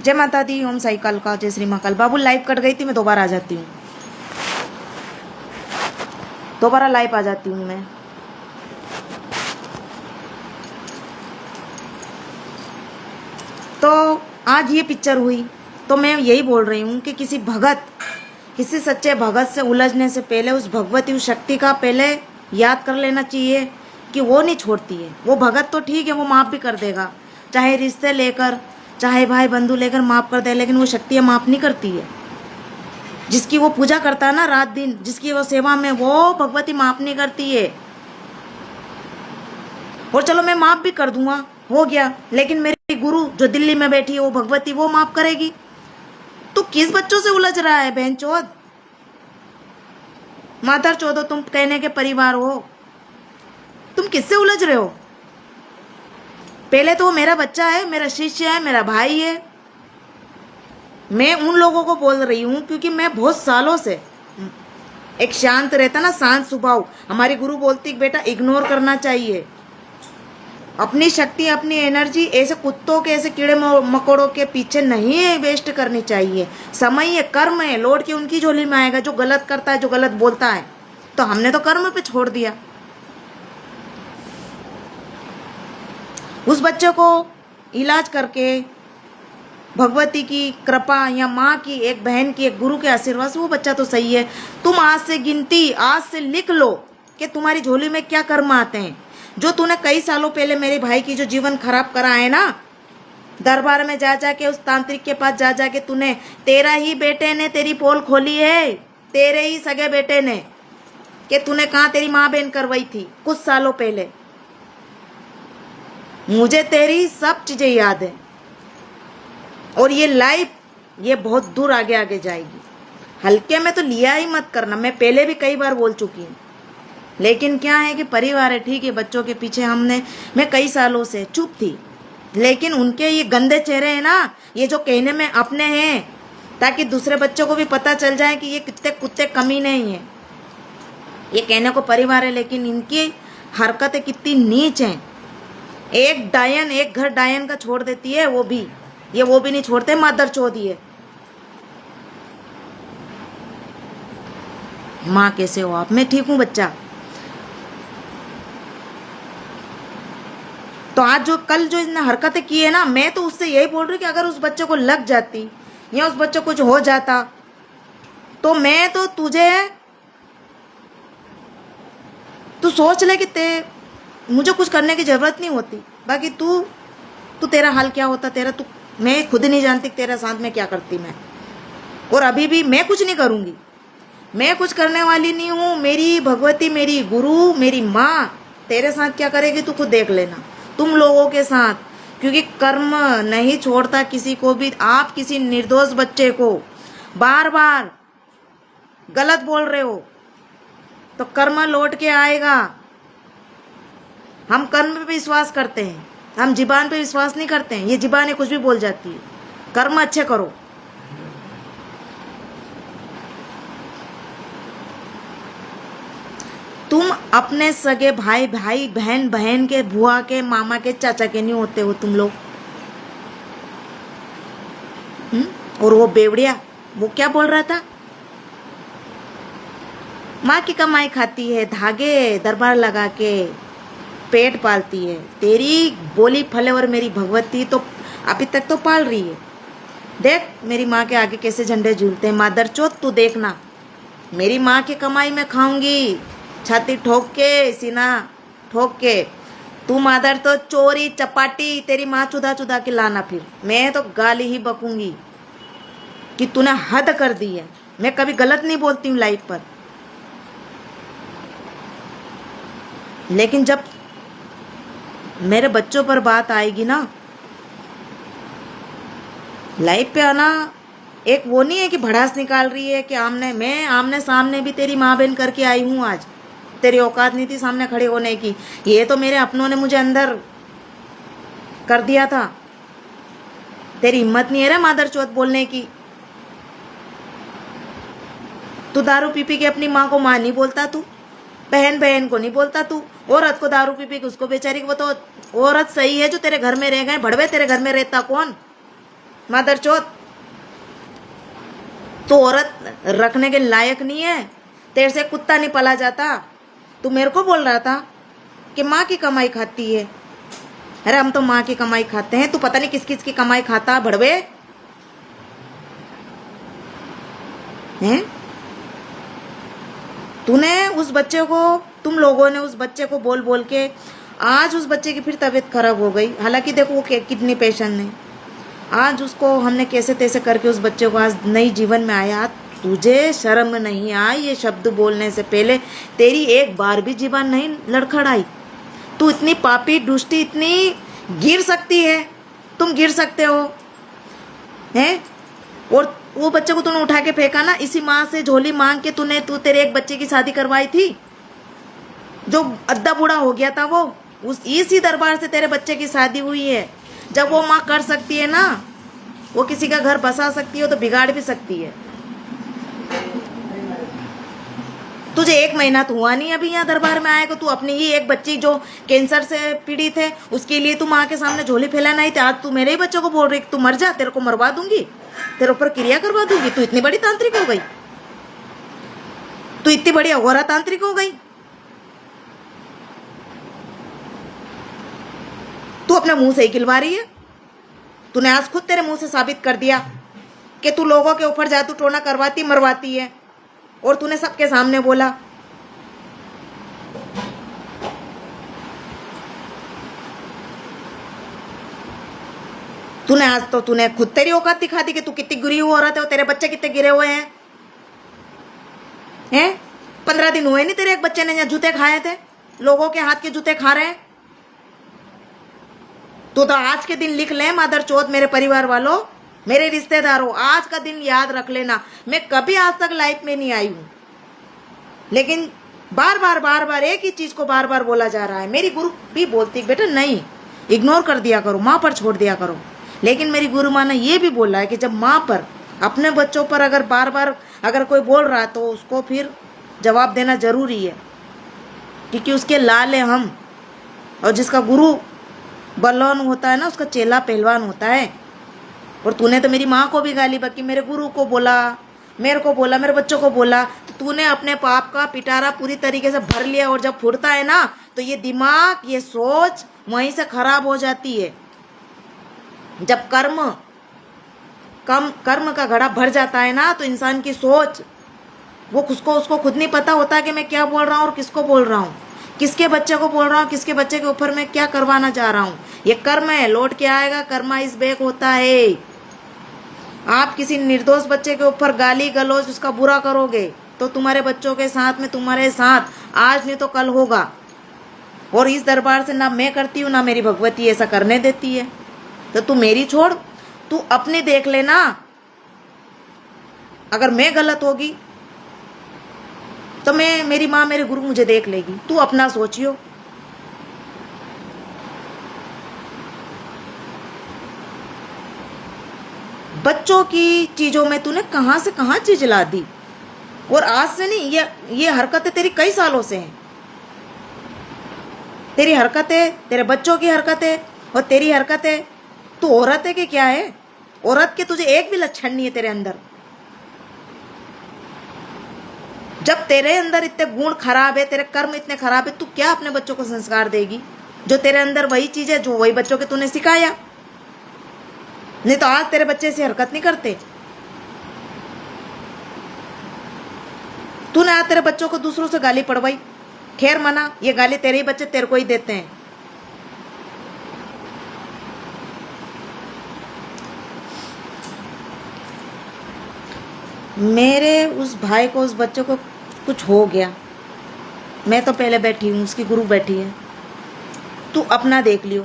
जय माता दी, ओम साई काल का, जय श्री महाकाल। बाबू लाइव कट गई थी, मैं दोबारा आ जाती हूँ, दोबारा लाइव आ जाती हूँ मैं। तो आज ये पिक्चर हुई तो मैं यही बोल रही हूँ कि किसी सच्चे भगत से उलझने से पहले उस भगवती, उस शक्ति का पहले याद कर लेना चाहिए कि वो नहीं छोड़ती है। वो भगत तो ठीक है, वो माफ़ भी कर देगा, चाहे रिश्ते लेकर, चाहे भाई बंधु लेकर माफ़ कर दे, लेकिन वो शक्ति माफ़ नहीं करती है। जिसकी वो पूजा करता है ना रात दिन, जिसकी वो सेवा में, वो भगवती माफ़ नहीं करती है। और चलो मैं माफ़ भी कर दूंगा, हो गया, लेकिन मेरी गुरु जो दिल्ली में बैठी है वो भगवती, वो माफ़ करेगी? तो किस बच्चों से उलझ रहा है बहन चौथ? मातर चौधो, तुम कहने के परिवार हो, तुम किससे उलझ रहे हो? पहले तो वो मेरा बच्चा है, मेरा शिष्य है, मेरा भाई है। मैं उन लोगों को बोल रही हूँ क्योंकि मैं बहुत सालों से एक शांत रहता ना, शांत स्वभाव। हमारी गुरु बोलती बेटा इग्नोर करना चाहिए अपनी शक्ति, अपनी एनर्जी ऐसे कुत्तों के, ऐसे कीड़े मकोड़ों के पीछे नहीं वेस्ट करनी चाहिए। समय है, कर्म है, लौट के उनकी झोली में आएगा जो गलत करता है, जो गलत बोलता है। तो हमने तो कर्म पे छोड़ दिया। उस बच्चे को इलाज करके भगवती की कृपा या माँ की, एक बहन की, एक गुरु के आशीर्वाद से वो बच्चा तो सही है। तुम आज से गिनती, आज से लिख लो कि तुम्हारी झोली में क्या कर्म आते हैं। जो तूने कई सालों पहले मेरे भाई की जो जीवन खराब करा है ना, दरबार में जा जाके, उस तांत्रिक के पास जा जाके, तूने, तेरा ही बेटे ने तेरी पोल खोली है, तेरे ही सगे बेटे ने, कि तूने कहाँ तेरी माँ बहन करवाई थी कुछ सालों पहले। मुझे तेरी सब चीजें याद है। और ये लाइफ, ये बहुत दूर आगे आगे जाएगी। हल्के में तो लिया ही मत करना, मैं पहले भी कई बार बोल चुकी हूँ। लेकिन क्या है कि परिवार है, ठीक है, बच्चों के पीछे मैं कई सालों से चुप थी, लेकिन उनके ये गंदे चेहरे हैं ना, ये जो कहने में अपने हैं, ताकि दूसरे बच्चों को भी पता चल जाए कि ये कितने कुत्ते कमीने ही हैं। ये कहने को परिवार है, लेकिन इनकी हरकतें कितनी नीच हैं। एक डायन, एक घर डायन का छोड़ देती है, वो भी नहीं छोड़ते, मादर चौधी है। माँ कैसे हो आप? मैं ठीक हूँ बच्चा। तो आज जो कल जो इसने हरकतें की है ना, मैं तो उससे यही बोल रही कि अगर उस बच्चे को लग जाती या उस बच्चे को कुछ हो जाता तो मैं तो तू सोच ले कि मुझे कुछ करने की जरूरत नहीं होती। बाकी तू तेरा हाल क्या होता तेरा, मैं खुद नहीं जानती तेरे साथ में क्या करती मैं। और अभी भी मैं कुछ नहीं करूंगी, मैं कुछ करने वाली नहीं हूँ। मेरी भगवती, मेरी गुरु, मेरी माँ तेरे साथ क्या करेगी तू खुद देख लेना, तुम लोगों के साथ। क्योंकि कर्म नहीं छोड़ता किसी को भी। आप किसी निर्दोष बच्चे को बार बार गलत बोल रहे हो तो कर्म लौट के आएगा। हम कर्म पे विश्वास करते हैं, हम जीबान पे विश्वास नहीं करते हैं। ये जीबान कुछ भी बोल जाती है। कर्म अच्छे करो। तुम अपने सगे भाई बहन, बहन के, बुआ के, मामा के, चाचा के नहीं होते हो तुम लोग। और वो बेवड़िया, वो क्या बोल रहा था? माँ की कमाई खाती है, धागे दरबार लगा के पेट पालती है। तेरी बोली फले और मेरी भगवती तो अभी तक तो पाल रही है। देख मेरी माँ के आगे कैसे झंडे झूलते हैं। मादर चौथ, तू देखना, मेरी माँ की कमाई में खाऊंगी, छाती ठोक के, सीना ठोक के। तू मादर तो चोरी चपाटी तेरी माँ चुदा चुदा के लाना, फिर मैं तो गाली ही बकूंगी कि तूने हद कर दी है। मैं कभी गलत नहीं बोलती हूँ लाइफ पर, लेकिन जब मेरे बच्चों पर बात आएगी ना, लाइफ पे आना एक वो नहीं है कि भड़ास निकाल रही है कि मैं आमने सामने भी तेरी माँ बहन करके आई हूँ। आज तेरी औकात नहीं थी सामने खड़े होने की। ये तो मेरे अपनों ने मुझे अंदर कर दिया था। तेरी हिम्मत नहीं है रे मादर चौथ बोलने की। तू दारू पी पी के अपनी माँ को माँ नहीं बोलता, तू बहन बहन को नहीं बोलता, तू औरत को दारू पी पी के उसको बेचारी, वो तो औरत सही है जो तेरे घर में रह गए। भड़वे तेरे घर में रहता कौन? मादर चौथ, तो औरत रखने के लायक नहीं है, तेरे से कुत्ता नहीं पला जाता। तू मेरे को बोल रहा था कि माँ की कमाई खाती है। अरे हम तो माँ की कमाई खाते हैं, तू पता नहीं किस किस की कमाई खाता भड़वे हैं। तूने उस बच्चे को, तुम लोगों ने उस बच्चे को बोल बोल के आज उस बच्चे की फिर तबीयत खराब हो गई। हालांकि देखो वो कितनी पेशेंट है, आज उसको हमने कैसे तैसे करके उस बच्चे को आज नई जीवन में आया। तुझे शर्म नहीं आई ये शब्द बोलने से पहले? तेरी एक बार भी जीवन नहीं लड़खड़ाई? तू इतनी पापी दुष्टी, इतनी गिर सकती है? तुम गिर सकते हो हैं? और वो बच्चे को तूने उठा के फेंका ना, इसी माँ से झोली मांग के तू तेरे एक बच्चे की शादी करवाई थी, जो अद्धा बूढ़ा हो गया था। वो उस इसी दरबार से तेरे बच्चे की शादी हुई है। जब वो माँ कर सकती है ना, वो किसी का घर बसा सकती है तो बिगाड़ भी सकती है। तुझे 1 महीना तो हुआ नहीं अभी यहाँ दरबार में आएगा, तू अपनी ही एक बच्ची जो कैंसर से पीड़ित है उसके लिए तू माँ के सामने झोली फैलाना ही थे। आज तू मेरे ही बच्चों को बोल रही तू मर जा, तेरे को मरवा दूंगी, तेरे ऊपर क्रिया करवा दूंगी। तू इतनी बड़ी तांत्रिक हो गई, तू इतनी बड़ी अघोरा तांत्रिक हो गई। तू अपने मुंह से ही खिलवा रही है। तूने आज खुद तेरे मुंह से साबित कर दिया कि तू लोगों के ऊपर जादू टोना करवाती मरवाती है, और तूने सबके सामने बोला। तूने आज तो तूने खुद तेरी औकात दिखा दी कि तू कितनी गिरी हुई औरत है और तेरे बच्चे कितने गिरे हुए हैं। 15 दिन हुए नहीं तेरे एक बच्चे ने यहाँ जूते खाए थे, लोगों के हाथ के जूते खा रहे हैं। तो आज के दिन लिख ले मादर चौथ, मेरे परिवार वालों, मेरे रिश्तेदारों, आज का दिन याद रख लेना। मैं कभी आज तक लाइफ में नहीं आई हूं, लेकिन बार बार एक ही चीज को बार बार बोला जा रहा है। मेरी गुरु भी बोलती बेटा नहीं, इग्नोर कर दिया करो, माँ पर छोड़ दिया करो। लेकिन मेरी गुरु माँ ने ये भी बोला है कि जब माँ पर, अपने बच्चों पर अगर बार बार अगर कोई बोल रहा है तो उसको फिर जवाब देना जरूरी है, क्योंकि उसके लाल है हम। और जिसका गुरु बलवान होता है ना, उसका चेला पहलवान होता है। और तूने तो मेरी माँ को भी गाली बकी, मेरे गुरु को बोला, मेरे को बोला, मेरे बच्चों को बोला। तो तूने अपने पाप का पिटारा पूरी तरीके से भर लिया। और जब फुटता है ना तो ये दिमाग, ये सोच वहीं से खराब हो जाती है। जब कर्म का घड़ा भर जाता है ना तो इंसान की सोच, वो उसको खुद नहीं पता होता कि मैं क्या बोल रहा हूँ और किसको बोल रहा हूँ, किसके बच्चे को बोल रहा हूँ, किसके बच्चे के ऊपर मैं क्या करवाना चाह रहा हूँ। ये कर्म है, लौट के आएगा, कर्मा इस बैक होता है। आप किसी निर्दोष बच्चे के ऊपर गाली गलौज उसका बुरा करोगे तो तुम्हारे बच्चों के साथ में, तुम्हारे साथ आज नहीं तो कल होगा। और इस दरबार से ना मैं करती हूँ ना मेरी भगवती ऐसा करने देती है। तो तू मेरी छोड़, तू अपनी देख लेना। अगर मैं गलत होगी तो मेरी माँ, मेरे गुरु मुझे देख लेगी। तू अपना सोचियो। बच्चों की चीजों में तूने कहां से कहां चीज ला दी। और आज से नहीं, ये हरकतें तेरी कई सालों से हैं। तेरी हरकतें, तेरे बच्चों की हरकतें और तेरी हरकतें, तू औरत है कि क्या है? औरत के तुझे एक भी लक्षण नहीं है तेरे अंदर। जब तेरे अंदर इतने गुण खराब है, तेरे कर्म इतने खराब है, तू क्या अपने बच्चों को संस्कार देगी? जो तेरे अंदर वही चीज है जो वही बच्चों के तूने सिखाया। नहीं तो आज तेरे बच्चे से हरकत नहीं करते। तूने आज तेरे बच्चों को दूसरों से गाली पड़वाई, खैर मना, ये गाली तेरे ही बच्चे तेरे को ही देते हैं। मेरे उस भाई को, उस बच्चे को कुछ हो गया, मैं तो पहले बैठी हूँ, उसकी गुरु बैठी है। तू अपना देख लियो।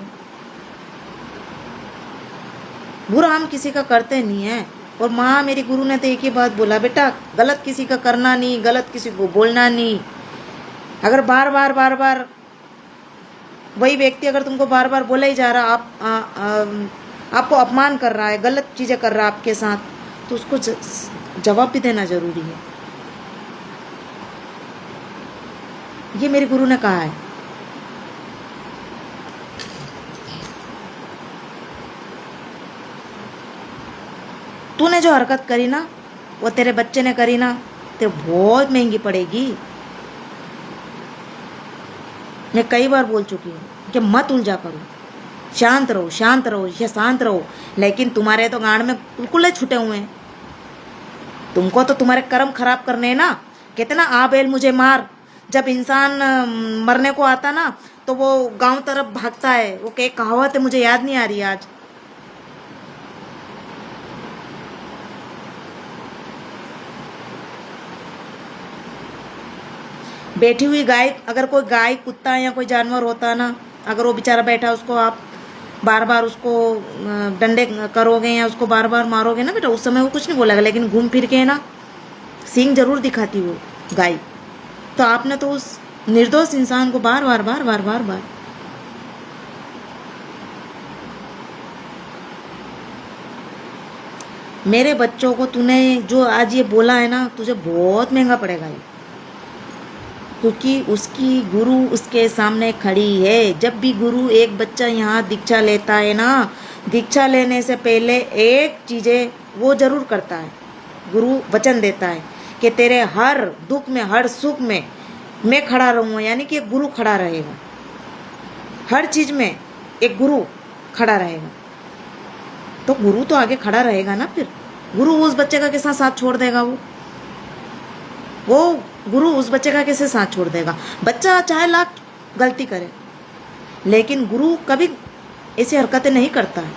बुरा हम किसी का करते नहीं है। और माँ, मेरी गुरु ने तो एक ही बात बोला, बेटा गलत किसी का करना नहीं, गलत किसी को बोलना नहीं। अगर बार बार वही व्यक्ति अगर तुमको बार बार बोला ही जा रहा, आपको अपमान कर रहा है, गलत चीजें कर रहा है आपके साथ, तो उसको जवाब भी देना जरूरी है। ये मेरे गुरु ने कहा है। तूने जो हरकत करी ना, वो तेरे बच्चे ने करी ना, तो बहुत महंगी पड़ेगी। मैं कई बार बोल चुकी हूँ कि मत उलझा करो, शांत रहो, शांत रहो या शांत रहो। लेकिन तुम्हारे तो गांड में बिल्कुल ही छुटे हुए हैं। तुमको तो तुम्हारे कर्म खराब करने हैं ना। कहते ना, आ बैल मुझे मार। जब इंसान मरने को आता ना, तो वो गांव तरफ भागता है। वो एक कहावत है, मुझे याद नहीं आ रही आज। बैठी हुई गाय, अगर कोई गाय, कुत्ता या कोई जानवर होता ना, अगर वो बेचारा बैठा, उसको आप बार बार उसको डंडे करोगे या उसको बार बार मारोगे ना बेटा, उस समय वो कुछ नहीं बोलेगा। लेकिन घूम फिर के ना सींग जरूर दिखाती वो गाय। तो आपने तो उस निर्दोष इंसान को बार बार बार बार बार बार मेरे बच्चों को तूने जो आज ये बोला है ना, तुझे बहुत महंगा पड़ेगा ये। क्योंकि उसकी गुरु उसके सामने खड़ी है। जब भी गुरु एक बच्चा यहाँ दीक्षा लेता है ना, दीक्षा लेने से पहले एक चीज़ें वो जरूर करता है। गुरु वचन देता है कि तेरे हर दुख में, हर सुख में मैं खड़ा रहूँगा। यानी कि एक गुरु खड़ा रहेगा, हर चीज़ में एक गुरु खड़ा रहेगा। तो गुरु तो आगे खड़ा रहेगा ना। फिर गुरु उस बच्चे का कैसा साथ छोड़ देगा? वो गुरु उस बच्चे का कैसे साथ छोड़ देगा? बच्चा चाहे लाख गलती करे, लेकिन गुरु कभी ऐसी हरकतें नहीं करता है।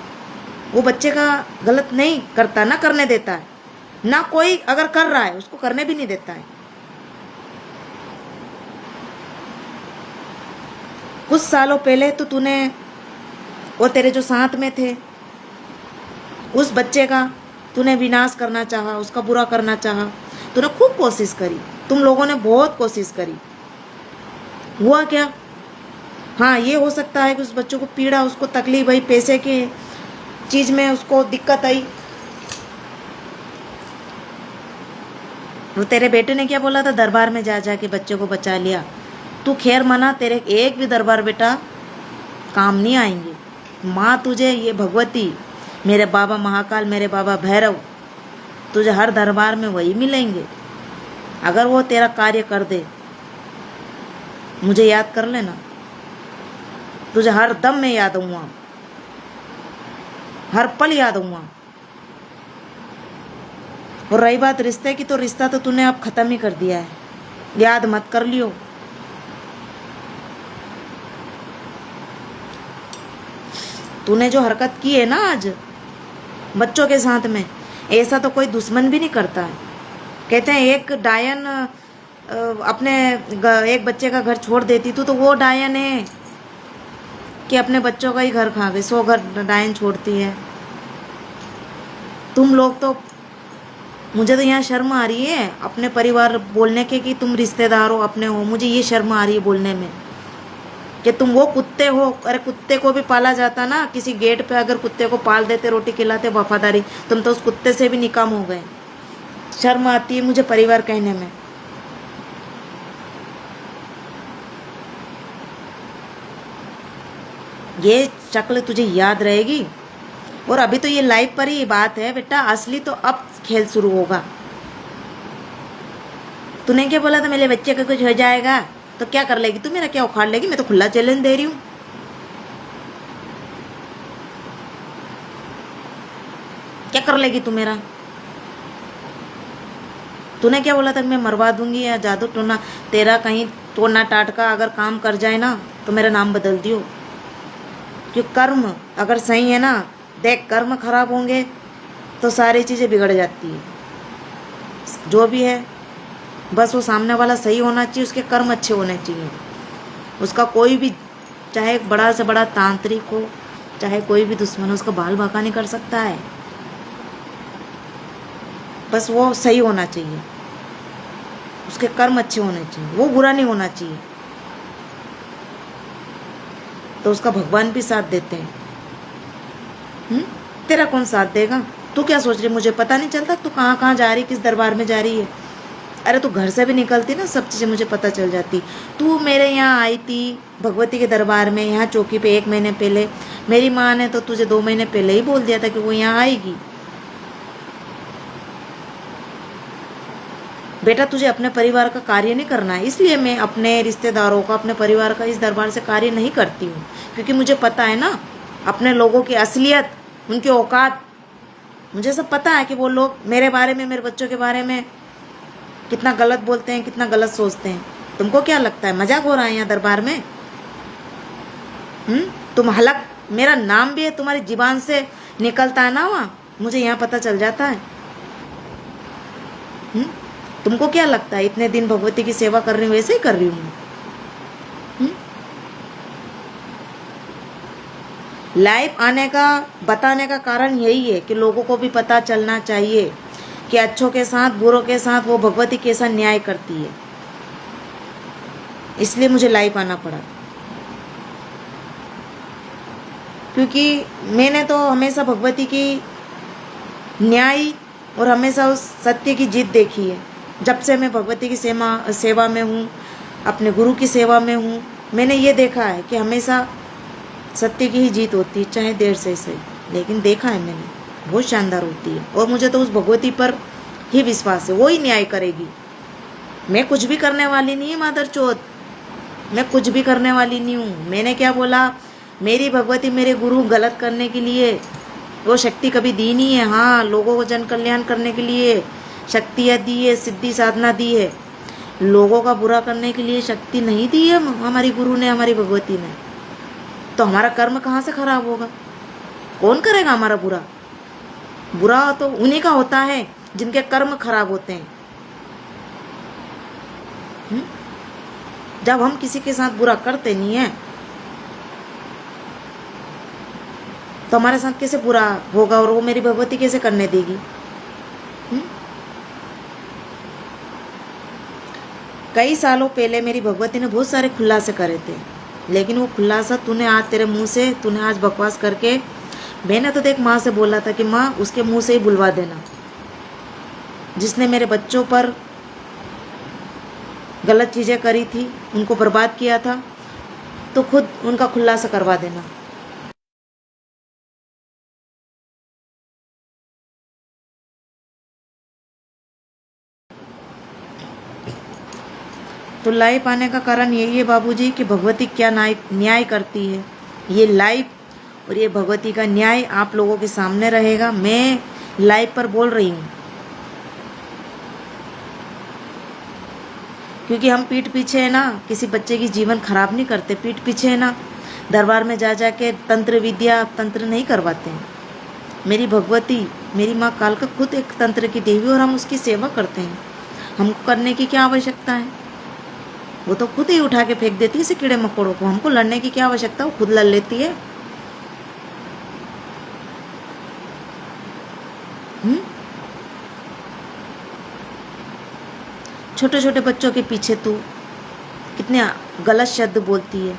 वो बच्चे का गलत नहीं करता, ना करने देता है, ना कोई अगर कर रहा है उसको करने भी नहीं देता है। कुछ सालों पहले तो तूने, वो तेरे जो साथ में थे, उस बच्चे का तूने विनाश करना चाहा, उसका बुरा करना चाहा। तूने खूब कोशिश करी, तुम लोगों ने बहुत कोशिश करी। हुआ क्या? हाँ, ये हो सकता है कि उस बच्चों को पीड़ा, उसको तकलीफ आई, पैसे के चीज में उसको दिक्कत आई। वो तेरे बेटे ने क्या बोला था? दरबार में जा जा के बच्चे को बचा लिया। तू खैर मना, तेरे एक भी दरबार बेटा काम नहीं आएंगे। माँ तुझे, ये भगवती, मेरे बाबा महाकाल, मेरे बाबा भैरव, तुझे हर दरबार में वही मिलेंगे। अगर वो तेरा कार्य कर दे, मुझे याद कर लेना, तुझे हर दम में याद आऊंगा, हर पल याद आऊंगा। और रही बात रिश्ते की, तो रिश्ता तो तूने अब खत्म ही कर दिया है, याद मत कर लियो। तूने जो हरकत की है ना आज बच्चों के साथ में, ऐसा तो कोई दुश्मन भी नहीं करता है। कहते हैं एक डायन अपने एक बच्चे का घर छोड़ देती, तो वो डायन है कि अपने बच्चों का ही घर खा गई। 100 घर डायन छोड़ती है। तुम लोग तो, मुझे तो यहाँ शर्म आ रही है अपने परिवार बोलने के कि तुम रिश्तेदार हो, अपने हो। मुझे ये शर्म आ रही है बोलने में कि तुम वो कुत्ते हो। अरे कुत्ते को भी पाला जाता ना, किसी गेट पे अगर कुत्ते को पाल देते, रोटी खिलाते, वफादारी, तुम तो उस कुत्ते से भी निकाम हो गए। शर्म आती है मुझे परिवार कहने में। ये शक्ल तुझे याद रहेगी। और अभी तो ये लाइव पर ही बात है बेटा, असली तो अब खेल शुरू होगा। तूने क्या बोला था? मेरे बच्चे का कुछ हो जाएगा तो क्या कर लेगी तू? मेरा क्या उखाड़ लेगी? मैं तो खुला चैलेंज दे रही हूँ। क्या कर लेगी तू मेरा? तूने क्या बोला था? मैं मरवा दूंगी या जादू टोना, तेरा कहीं टोना टाटका अगर काम कर जाए ना, तो मेरा नाम बदल दियो। क्यों? कर्म अगर सही है ना, देख, कर्म खराब होंगे तो सारी चीजें बिगड़ जाती है। जो भी है, बस वो सामने वाला सही होना चाहिए, उसके कर्म अच्छे होने चाहिए। उसका कोई भी, चाहे बड़ा से बड़ा तांत्रिक हो, चाहे कोई भी दुश्मन हो, उसका बाल बांका नहीं कर सकता है। बस वो सही होना चाहिए, उसके कर्म अच्छे होने चाहिए, वो बुरा नहीं होना चाहिए। तो उसका भगवान भी साथ देते हैं। तेरा कौन साथ देगा? तू क्या सोच रही? मुझे पता नहीं चलता तू कहाँ कहाँ जा रही, किस दरबार में जा रही है? अरे तू घर से भी निकलती ना, सब चीज़ें मुझे पता चल जाती। तू मेरे यहाँ आई थी भगवती के दरबार में, यहाँ चौकी पे 1 महीने पहले। मेरी माँ ने तो तुझे 2 महीने पहले ही बोल दिया था कि वो यहाँ आएगी। बेटा तुझे अपने परिवार का कार्य नहीं करना है, इसलिए मैं अपने रिश्तेदारों का, अपने परिवार का इस दरबार से कार्य नहीं करती हूँ, क्योंकि मुझे पता है ना अपने लोगों की असलियत, उनकी औकात। मुझे सब पता है कि वो लोग मेरे बारे में, मेरे बच्चों के बारे में कितना गलत बोलते हैं, कितना गलत सोचते हैं। तुमको क्या लगता है मजाक हो रहा है यहाँ दरबार में? तुम हलक, मेरा नाम भी है तुम्हारी जीबान से निकलता है ना, वहाँ मुझे यहाँ पता चल जाता है। तुमको क्या लगता है इतने दिन भगवती की सेवा कर रही हूँ, वैसे ही कर रही हूँ। लाइव आने का, बताने का कारण यही है कि लोगों को भी पता चलना चाहिए कि अच्छों के साथ, बुरों के साथ वो भगवती कैसा न्याय करती है। इसलिए मुझे लाइव आना पड़ा, क्योंकि मैंने तो हमेशा भगवती की न्याय और हमेशा उस सत्य की जीत देखी है। जब से मैं भगवती की सेवा में हूँ, अपने गुरु की सेवा में हूँ, मैंने ये देखा है कि हमेशा सत्य की ही जीत होती है, चाहे देर से सही, लेकिन देखा है मैंने, बहुत शानदार होती है। और मुझे तो उस भगवती पर ही विश्वास है, वो ही न्याय करेगी। मैं कुछ भी करने वाली नहीं है मादर चौथ, मैं कुछ भी करने वाली नहीं हूँ। मैंने क्या बोला, मेरी भगवती, मेरे गुरु गलत करने के लिए वो शक्ति कभी दी नहीं है। हाँ, लोगों को जन कल्याण करने के लिए शक्तियाँ दी है, सिद्धि साधना दी है। लोगों का बुरा करने के लिए शक्ति नहीं दी है हमारी गुरु ने, हमारी भगवती ने। तो हमारा कर्म कहाँ से खराब होगा? कौन करेगा हमारा बुरा? बुरा तो उन्हीं का होता है जिनके कर्म खराब होते हैं। जब हम किसी के साथ बुरा करते नहीं है तो हमारे साथ कैसे बुरा होगा, और वो मेरी भगवती कैसे करने देगी? कई सालों पहले मेरी भगवती ने बहुत सारे खुलासे करे थे, लेकिन वो खुलासा तूने आज, तेरे मुंह से तूने आज बकवास करके, मैंने तो देख माँ से बोला था कि माँ उसके मुंह से ही बुलवा देना, जिसने मेरे बच्चों पर गलत चीज़ें करी थी, उनको बर्बाद किया था, तो खुद उनका खुलासा करवा देना। तो लाइव आने का कारण यही है बाबूजी कि भगवती क्या न्याय करती है। ये लाइव और ये भगवती का न्याय आप लोगों के सामने रहेगा। मैं लाइव पर बोल रही हूँ क्योंकि हम पीठ पीछे है ना किसी बच्चे की जीवन खराब नहीं करते। पीठ पीछे है ना दरबार में जा के तंत्र विद्या, तंत्र नहीं करवाते हैं। मेरी भगवती, मेरी माँ कालका खुद एक तंत्र की देवी, और हम उसकी सेवा करते हैं। हमको करने की क्या आवश्यकता है? वो तो खुद ही उठा के फेंक देती है इसे कीड़े मकोड़ों को। हमको लड़ने की क्या आवश्यकता? वो खुद लड़ लेती है। छोटे छोटे बच्चों के पीछे तू कितने गलत शब्द बोलती है।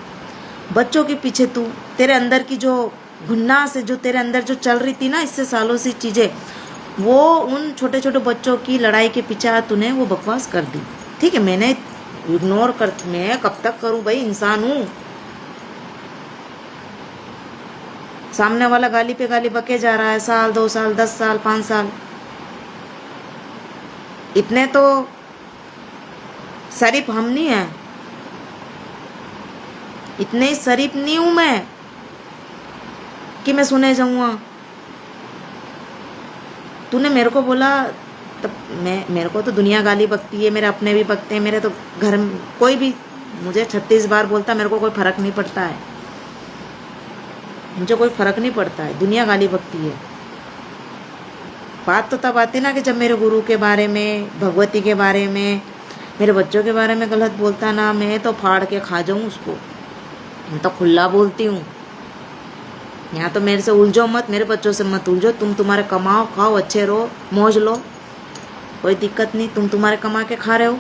बच्चों के पीछे तू, तेरे अंदर की जो घुन्नास है, जो तेरे अंदर जो चल रही थी ना इससे सालों से चीजें, वो उन छोटे छोटे बच्चों की लड़ाई के पीछे तूने वो बकवास कर दी। ठीक है, मैंने इग्नोर कर, मैं कब तक करूं भाई, इंसान हूं। सामने वाला गाली पे गाली बके जा रहा है, साल 2 साल 10 साल 5 साल, इतने तो शरीफ हम नहीं है, इतने शरीफ नहीं हूं मैं कि मैं सुने जाऊंगा। तूने मेरे को बोला तब मेरे को तो दुनिया गाली बकती है, मेरे अपने भी बकते हैं, मेरे तो घर में कोई भी मुझे 36 बार बोलता, मेरे को कोई फर्क नहीं पड़ता है। मुझे कोई फर्क नहीं पड़ता है, दुनिया गाली बकती है। बात तो तब आती ना कि जब मेरे गुरु के बारे में, भगवती के बारे में, मेरे बच्चों के बारे में गलत बोलता ना, मैं तो फाड़ के खा जाऊं उसको। मैं तो खुला बोलती हूँ। यहाँ तो मेरे से उलझो मत, मेरे बच्चों से मत उलझो। तुम तुम्हारे कमाओ, खाओ, अच्छे रहो, मौज लो, कोई दिक्कत नहीं। तुम तुम्हारे कमा के खा रहे हो,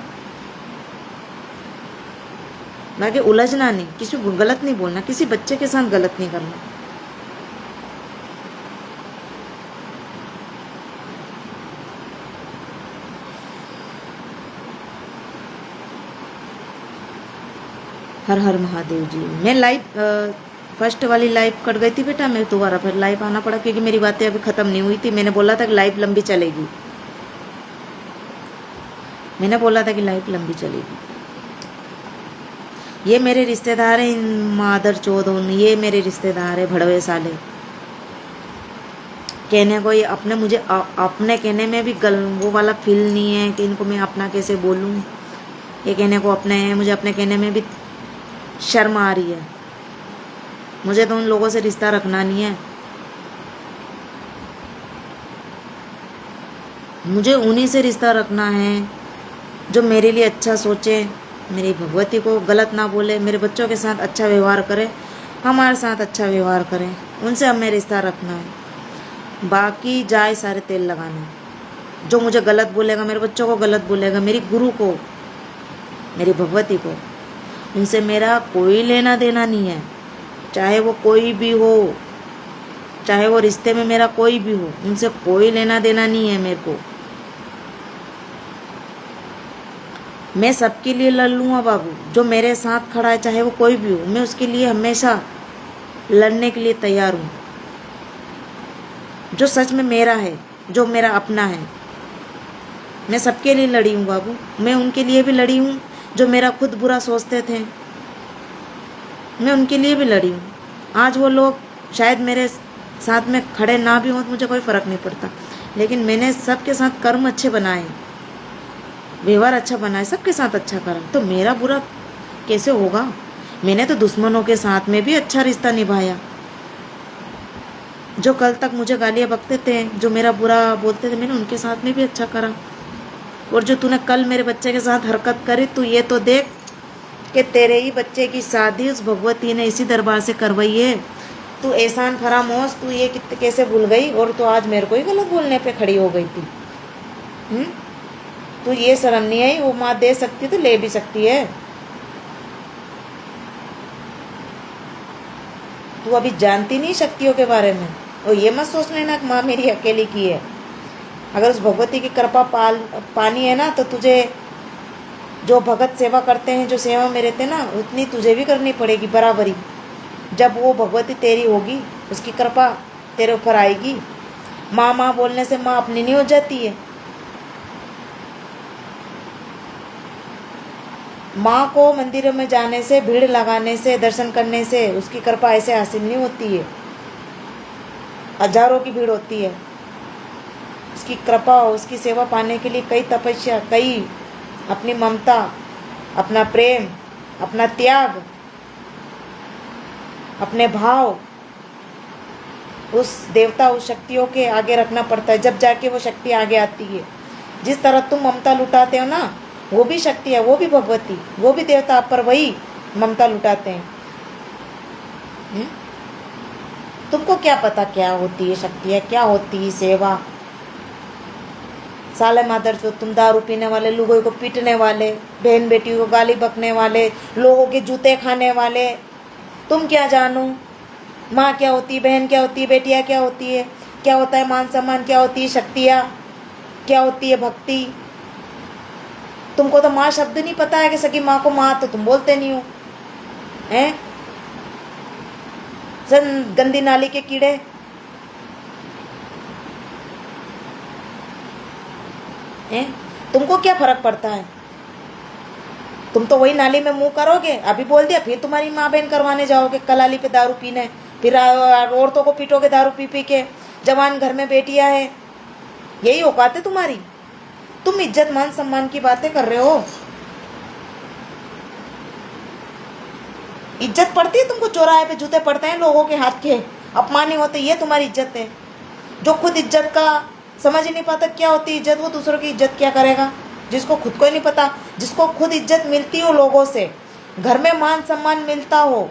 बाकी उलझना नहीं, किसी को गलत नहीं बोलना, किसी बच्चे के साथ गलत नहीं करना। हर हर महादेव जी। मैं लाइव फर्स्ट वाली लाइव कट गई थी बेटा, मैं दोबारा फिर लाइव आना पड़ा क्योंकि मेरी बातें अभी ख़त्म नहीं हुई थी। मैंने बोला था कि लाइव लंबी चलेगी। मैंने बोला था कि लाइफ लंबी चलेगी। ये मेरे रिश्तेदार हैं, मादर चौधन, ये मेरे रिश्तेदार है भड़वे साले। कहने को ये अपने मुझे अपने कहने में भी वो वाला फील नहीं है कि इनको मैं अपना कैसे बोलूं। ये कहने को अपने हैं, मुझे अपने कहने में भी शर्म आ रही है। मुझे तो उन लोगों से रिश्ता रखना नहीं है, मुझे उन्हीं से रिश्ता रखना है जो मेरे लिए अच्छा सोचे, मेरी भगवती को गलत ना बोले, मेरे बच्चों के साथ अच्छा व्यवहार करे, हमारे साथ अच्छा व्यवहार करें, उनसे हमें रिश्ता रखना है। बाकी जाए सारे तेल लगाने। जो मुझे गलत बोलेगा, मेरे बच्चों को गलत बोलेगा, मेरी गुरु को, मेरी भगवती को, उनसे मेरा कोई लेना देना नहीं है। चाहे वो कोई भी हो, चाहे वो रिश्ते में मेरा कोई भी हो, उनसे कोई लेना देना नहीं है मेरे को। मैं सबके लिए लड़ लूँगा बाबू। जो मेरे साथ खड़ा है, चाहे वो कोई भी हो, मैं उसके लिए हमेशा लड़ने के लिए तैयार हूँ। जो सच में मेरा है, जो मेरा अपना है, मैं सबके लिए लड़ी हूँ बाबू। मैं उनके लिए भी लड़ी हूँ जो मेरा खुद बुरा सोचते थे, मैं उनके लिए भी लड़ी हूँ। आज वो लोग शायद मेरे साथ में खड़े ना भी हों तो मुझे कोई फ़र्क नहीं पड़ता, लेकिन मैंने सबके साथ कर्म अच्छे बनाए, व्यवहार अच्छा बनाया, सबके साथ अच्छा करा, तो मेरा बुरा कैसे होगा। मैंने तो दुश्मनों के साथ में भी अच्छा रिश्ता निभाया। जो कल तक मुझे गालियाँ बकते थे, जो मेरा बुरा बोलते थे, मैंने उनके साथ में भी अच्छा करा। और जो तूने कल मेरे बच्चे के साथ हरकत करी, तू ये तो देख कि तेरे ही बच्चे की शादी उस भगवती ने इसी दरबार से करवाई है। तू एहसान फरामोश, तू ये कैसे भूल गई, और तो आज मेरे को ही गलत बोलने पे खड़ी हो गई थी। तू ये शर्म नहीं आई, वो माँ दे सकती तो ले भी सकती है। तू अभी जानती नहीं शक्तियों के बारे में, और ये मत सोच लेना कि माँ मेरी अकेली की है। अगर उस भगवती की कृपा पानी है ना, तो तुझे जो भगत सेवा करते हैं, जो सेवा में रहते ना, उतनी तुझे भी करनी पड़ेगी बराबरी। जब वो भगवती तेरी होगी, उसकी कृपा तेरे ऊपर आएगी। माँ माँ बोलने से माँ अपनी नहीं हो जाती है। माँ को मंदिरों में जाने से, भीड़ लगाने से, दर्शन करने से उसकी कृपा ऐसे हासिल नहीं होती है। हजारों की भीड़ होती है। उसकी कृपा, उसकी सेवा पाने के लिए कई तपस्या, कई अपनी ममता, अपना प्रेम, अपना त्याग, अपने भाव उस देवता, उस शक्तियों के आगे रखना पड़ता है, जब जाके वो शक्ति आगे आती है। जिस तरह तुम ममता लुटाते हो ना, वो भी शक्ति है, वो भी भगवती, वो भी देवता आप पर वही ममता लुटाते हैं। तुमको क्या पता क्या होती है शक्ति है, क्या होती है सेवा। साले मादर जो तुम दारू पीने वाले, लोगों को पीटने वाले, बहन बेटियों को गाली बकने वाले, लोगों के जूते खाने वाले, तुम क्या जानो माँ क्या होती है, बहन क्या होती है, बेटियाँ क्या होती है, क्या होता है मान सम्मान, क्या होती है शक्तियाँ, क्या होती है भक्ति। तुमको तो माँ शब्द नहीं पता है कि सगी माँ को माँ तो तुम बोलते नहीं हो, हैं? गंदी नाली के कीड़े। हैं? तुमको क्या फर्क पड़ता है? तुम तो वही नाली में मुंह करोगे। अभी बोल दिया, फिर तुम्हारी माँ बहन करवाने जाओगे कलाली पे दारू पीने, फिर औरतों को पीटोगे दारू पी पी के। जवान घर में बेटियां है, यही औकात है तुम्हारी। तुम इज्जत मान सम्मान की बातें कर रहे हो। इज्जत पड़ती है तुमको? चौराहे पे जूते पड़ते हैं लोगों के हाथ के, अपमान नहीं होते, ये तुम्हारी इज्जत है। जो खुद इज्जत का समझ ही नहीं पाता क्या होती है इज्जत, वो दूसरों की इज्जत क्या करेगा। जिसको खुद को ही नहीं पता, जिसको खुद इज्जत मिलती हो लोगों से, घर में मान सम्मान मिलता हो,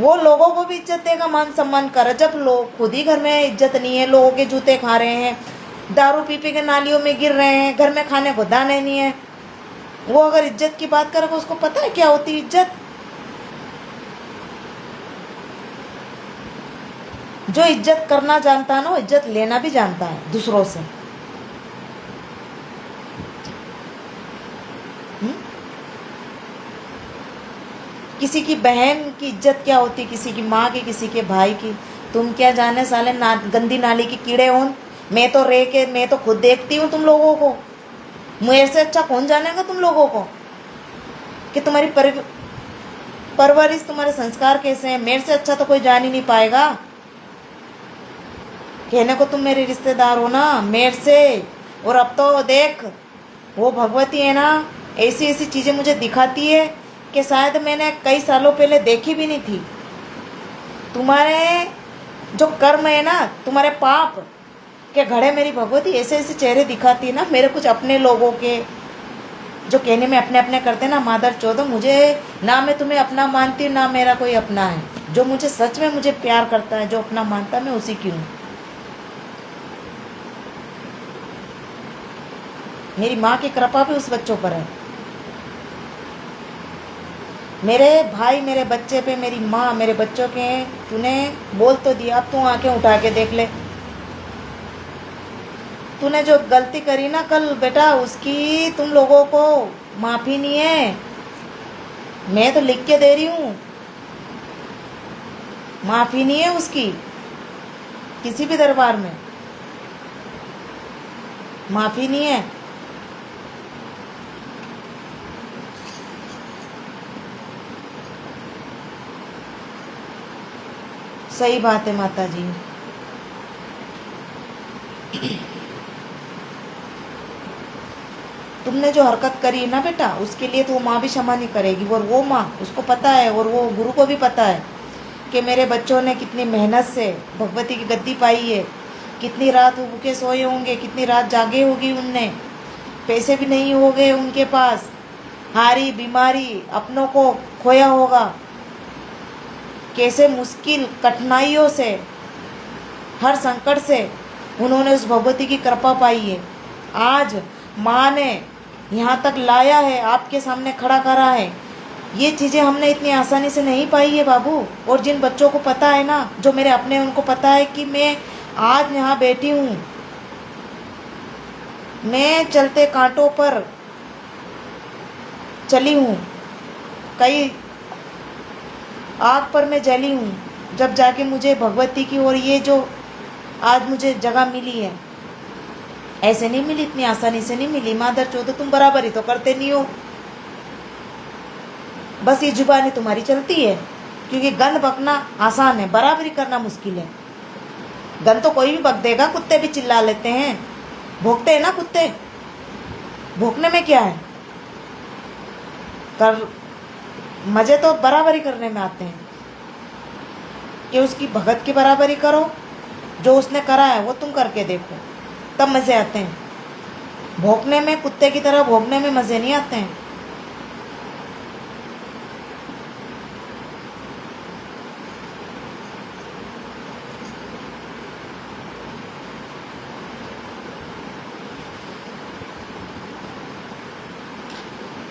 वो लोगों को भी इज्जत देगा, मान सम्मान कर। जब लोग खुद ही घर में इज्जत नहीं है, लोगों के जूते खा रहे हैं, दारू पी पी के नालियों में गिर रहे हैं, घर में खाने को दाने नहीं है, वो अगर इज्जत की बात करेगा, उसको पता है क्या होती है इज्जत। जो इज्जत करना जानता है ना, वो इज्जत लेना भी जानता है दूसरों से। किसी की बहन की इज्जत क्या होती, किसी की माँ की, किसी के भाई की। तुम क्या जाने साले गंदी नाली के कीड़े हो। मैं तो खुद देखती हूँ तुम लोगों को। मेरे से अच्छा कौन जानेगा तुम लोगों को कि तुम्हारी परवरिश, तुम्हारे संस्कार कैसे हैं। मेरे से अच्छा तो कोई जान ही नहीं पाएगा। कहने को तुम मेरे रिश्तेदार हो ना मेरे से। और अब तो देख, वो भगवती है ना, ऐसी ऐसी चीज़ें मुझे दिखाती है कि शायद मैंने कई सालों पहले देखी भी नहीं थी। तुम्हारे जो कर्म है ना, तुम्हारे पाप के घड़े मेरी भगवती ऐसे ऐसे चेहरे दिखाती है ना मेरे कुछ अपने लोगों के, जो कहने में अपने अपने करते ना। मादर चौदह, मुझे ना मैं तुम्हें अपना मानती हूँ ना मेरा कोई अपना है। जो मुझे सच में मुझे प्यार करता है, जो अपना मानता है, मैं उसी की हूँ। मेरी माँ की कृपा भी उस बच्चों पर है। मेरे भाई मेरे बच्चे पे, मेरी माँ मेरे बच्चों के हैं। तूने बोल तो दिया, अब तू आंखें उठा के देख ले। तूने जो गलती करी ना कल बेटा, उसकी तुम लोगों को माफ़ी नहीं है। मैं तो लिख के दे रही हूँ, माफ़ी नहीं है उसकी किसी भी दरबार में, माफ़ी नहीं है। सही बात है माता जी। तुमने जो हरकत करी है ना बेटा, उसके लिए तो वो माँ भी क्षमा नहीं करेगी। और वो माँ, उसको पता है, और वो गुरु को भी पता है कि मेरे बच्चों ने कितनी मेहनत से भगवती की गद्दी पाई है। कितनी रात वो भूखे सोए होंगे, कितनी रात जागे होगी उनने। पैसे भी नहीं हो गए उनके पास, हारी बीमारी, अपनों को खोया होगा। कैसे मुश्किल कठिनाइयों से, हर संकट से उन्होंने उस भगवती की कृपा पाई है। आज माँ ने यहाँ तक लाया है, आपके सामने खड़ा करा है। ये चीज़ें हमने इतनी आसानी से नहीं पाई है बाबू। और जिन बच्चों को पता है ना, जो मेरे अपने, उनको पता है कि मैं आज यहाँ बैठी हूँ। मैं चलते कांटों पर चली हूँ, कई आग पर मैं जली हूँ, जब जाके मुझे भगवती की और ये जो आज मुझे जगह मिली है, ऐसे नहीं मिली, इतनी आसानी से नहीं मिली। मादर चौदह, तुम बराबरी तो करते नहीं हो, बस ये जुबानी तुम्हारी चलती है। क्योंकि गंद बकना आसान है, बराबरी करना मुश्किल है। गंद तो कोई भी बक देगा, कुत्ते भी चिल्ला लेते हैं, भोंकते हैं ना कुत्ते, भोंकने में क्या है। कर मजे तो बराबरी करने में आते हैं कि उसकी भगत की बराबरी करो, जो उसने करा है वो तुम करके देखो, तब मज़े आते हैं। भोंकने में, कुत्ते की तरह भोंकने में मज़े नहीं आते हैं।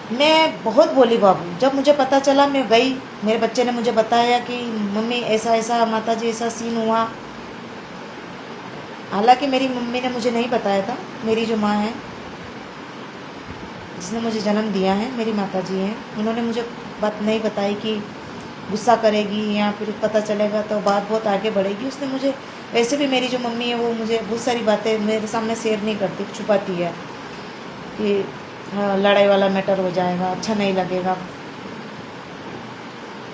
मैं बहुत बोली बाबू, जब मुझे पता चला मैं गई, मेरे बच्चे ने मुझे बताया कि मम्मी ऐसा ऐसा, माता जी ऐसा सीन हुआ। हालांकि मेरी मम्मी ने मुझे नहीं बताया था, मेरी जो माँ है, जिसने मुझे जन्म दिया है, मेरी माता जी हैं, उन्होंने मुझे बात नहीं बताई कि गुस्सा करेगी या फिर पता चलेगा तो बात बहुत आगे बढ़ेगी। उसने मुझे, वैसे भी मेरी जो मम्मी है वो मुझे बहुत सारी बातें मेरे सामने शेयर नहीं करती, छुपाती है कि लड़ाई वाला मैटर हो जाएगा, अच्छा नहीं लगेगा।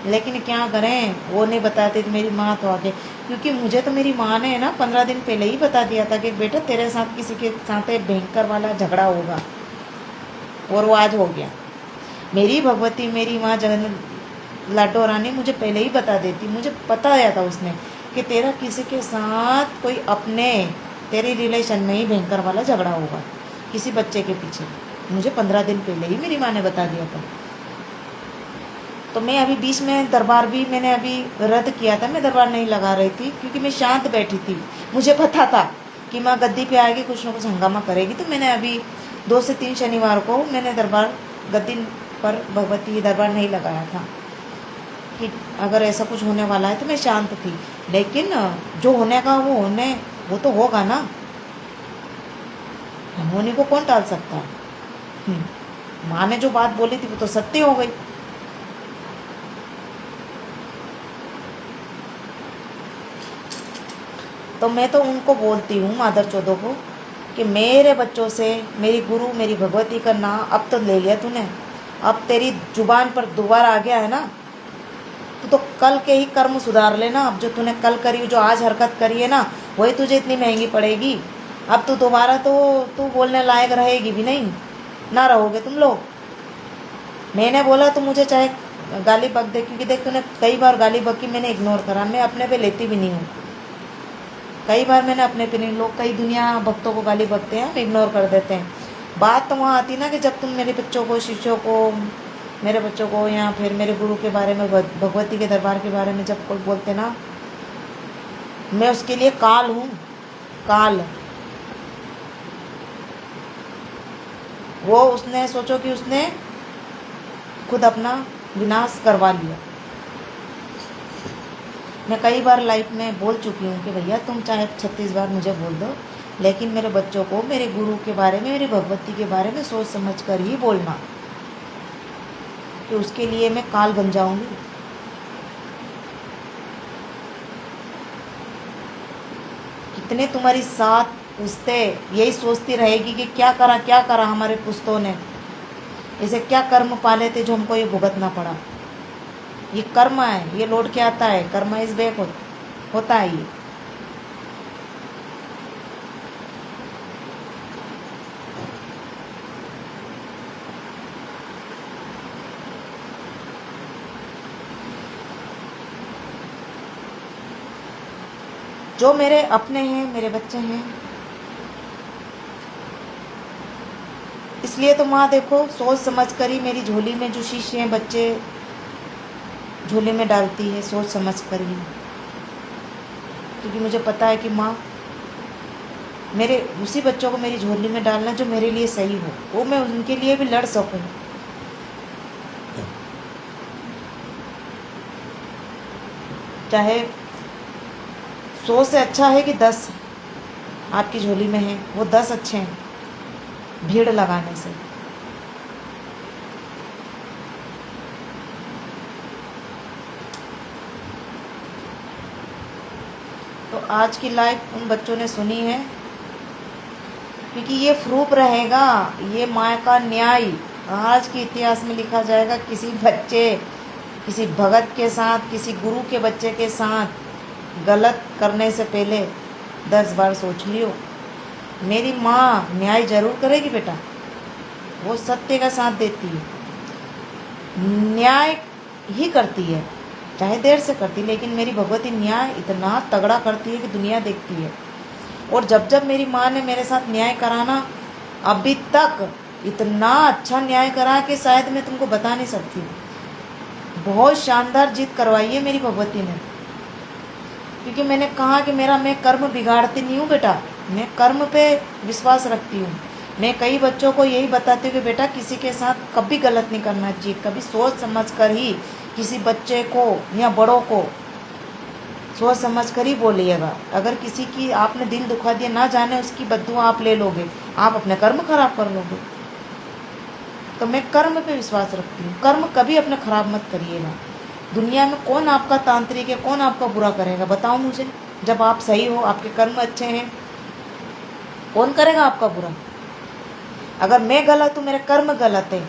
लेकिन क्या करें, वो नहीं बताती थी मेरी माँ तो आगे। क्योंकि मुझे तो मेरी माँ ने ना 15 दिन पहले ही बता दिया था कि बेटा तेरे साथ किसी के साथ एक भयंकर वाला झगड़ा होगा, और वो आज हो गया। मेरी भगवती, मेरी माँ जगन लाडो रानी मुझे पहले ही बता देती, मुझे पता आया था उसने कि तेरा किसी के साथ कोई अपने तेरे रिलेशन में ही भयंकर वाला झगड़ा होगा, किसी बच्चे के पीछे। मुझे 15 दिन पहले ही मेरी माँ ने बता दिया था। तो मैं अभी बीच में दरबार भी मैंने अभी रद्द किया था, मैं दरबार नहीं लगा रही थी क्योंकि मैं शांत बैठी थी। मुझे पता था कि माँ गद्दी पे आएगी, कुछ ना कुछ हंगामा करेगी। तो मैंने अभी 2 से 3 शनिवार को मैंने दरबार, गद्दी पर भगवती दरबार नहीं लगाया था कि अगर ऐसा कुछ होने वाला है तो मैं शांत थी। लेकिन जो होने का वो तो होगा ना, होने को कौन टाल सकता है। माँ ने जो बात बोली थी वो तो सत्य हो गई। तो मैं तो उनको बोलती हूँ, मादर चौदह को, कि मेरे बच्चों से मेरी गुरु मेरी भगवती का नाम अब तो ले लिया तूने, अब तेरी जुबान पर दोबारा आ गया है ना, तो कल के ही कर्म सुधार लेना। अब जो तूने कल करी, जो आज हरकत करी है ना, वही तुझे इतनी महंगी पड़ेगी। अब तू दोबारा तो तू बोलने लायक रहेगी भी नहीं, ना रहोगे तुम लोग। मैंने बोला तो मुझे चाहे गाली बक दे, क्योंकि देख तूने कई बार गाली बकी, मैंने इग्नोर करा, मैं अपने पे लेती भी नहीं हूँ। कई बार मैंने अपने पे नहीं, लोग कई दुनिया भक्तों को गाली बकते हैं, इग्नोर कर देते हैं। बात तो वहाँ आती ना कि जब तुम मेरे बच्चों को, शिष्यों को, मेरे बच्चों को या फिर मेरे गुरु के बारे में, भगवती के दरबार के बारे में जब कोई बोलते ना, मैं उसके लिए काल हूँ, काल। वो उसने सोचो कि उसने खुद अपना विनाश करवा लिया। मैं कई बार लाइफ में बोल चुकी हूँ कि भैया तुम चाहे 36 बार मुझे बोल दो, लेकिन मेरे बच्चों को मेरे गुरु के बारे में, मेरी भगवती के बारे में सोच समझ कर ही बोलना, कि उसके लिए मैं काल बन जाऊंगी। कितने तुम्हारी साथ पूछते यही सोचती रहेगी कि क्या करा हमारे पुश्तों ने, ऐसे क्या कर्म पाले थे जो हमको ये भुगतना पड़ा। ये कर्म है, ये लौट के आता है, कर्म इस बैक होता है ये। जो मेरे अपने हैं, मेरे बच्चे हैं, इसलिए तो माँ देखो सोच समझ कर ही मेरी झोली में जो शिष्य हैं, बच्चे झोली में डालती है, सोच समझ कर ही, क्योंकि मुझे पता है कि माँ मेरे उसी बच्चों को मेरी झोली में डालना जो मेरे लिए सही हो, वो मैं उनके लिए भी लड़ सकूं। चाहे 100 से अच्छा है कि 10 आपकी झोली में है, वो 10 अच्छे हैं भीड़ लगाने से। तो आज की लाइफ उन बच्चों ने सुनी है, क्योंकि ये प्रूफ रहेगा, ये माँ का न्याय आज के इतिहास में लिखा जाएगा। किसी बच्चे, किसी भगत के साथ, किसी गुरु के बच्चे के साथ गलत करने से पहले 10 बार सोच लियो। मेरी माँ न्याय जरूर करेगी बेटा, वो सत्य का साथ देती है, न्याय ही करती है, चाहे देर से करती, लेकिन मेरी भगवती न्याय इतना तगड़ा करती है कि दुनिया देखती है। और जब जब मेरी माँ ने मेरे साथ न्याय कराना, अभी तक इतना अच्छा न्याय करा कि शायद मैं तुमको बता नहीं सकती। बहुत शानदार जीत करवाई है मेरी भगवती ने, क्योंकि मैंने कहा कि मैं कर्म बिगाड़ती नहीं हूँ बेटा, मैं कर्म पे विश्वास रखती हूँ। मैं कई बच्चों को यही बताती हूँ कि बेटा किसी के साथ कभी गलत नहीं करना चाहिए, कभी सोच समझ कर ही किसी बच्चे को या बड़ों को सोच समझ कर ही बोलिएगा। अगर किसी की आपने दिल दुखा दिया, ना जाने उसकी बद्दुआ आप ले लोगे, आप अपने कर्म खराब कर लोगे। तो मैं कर्म पे विश्वास रखती हूँ, कर्म कभी अपने खराब मत करिएगा। दुनिया में कौन आपका तांत्रिक है, कौन आपका बुरा करेगा, बताओ मुझे। जब आप सही हो, आपके कर्म अच्छे हैं, कौन करेगा आपका बुरा। अगर मैं गलत हूँ, मेरे कर्म गलत है,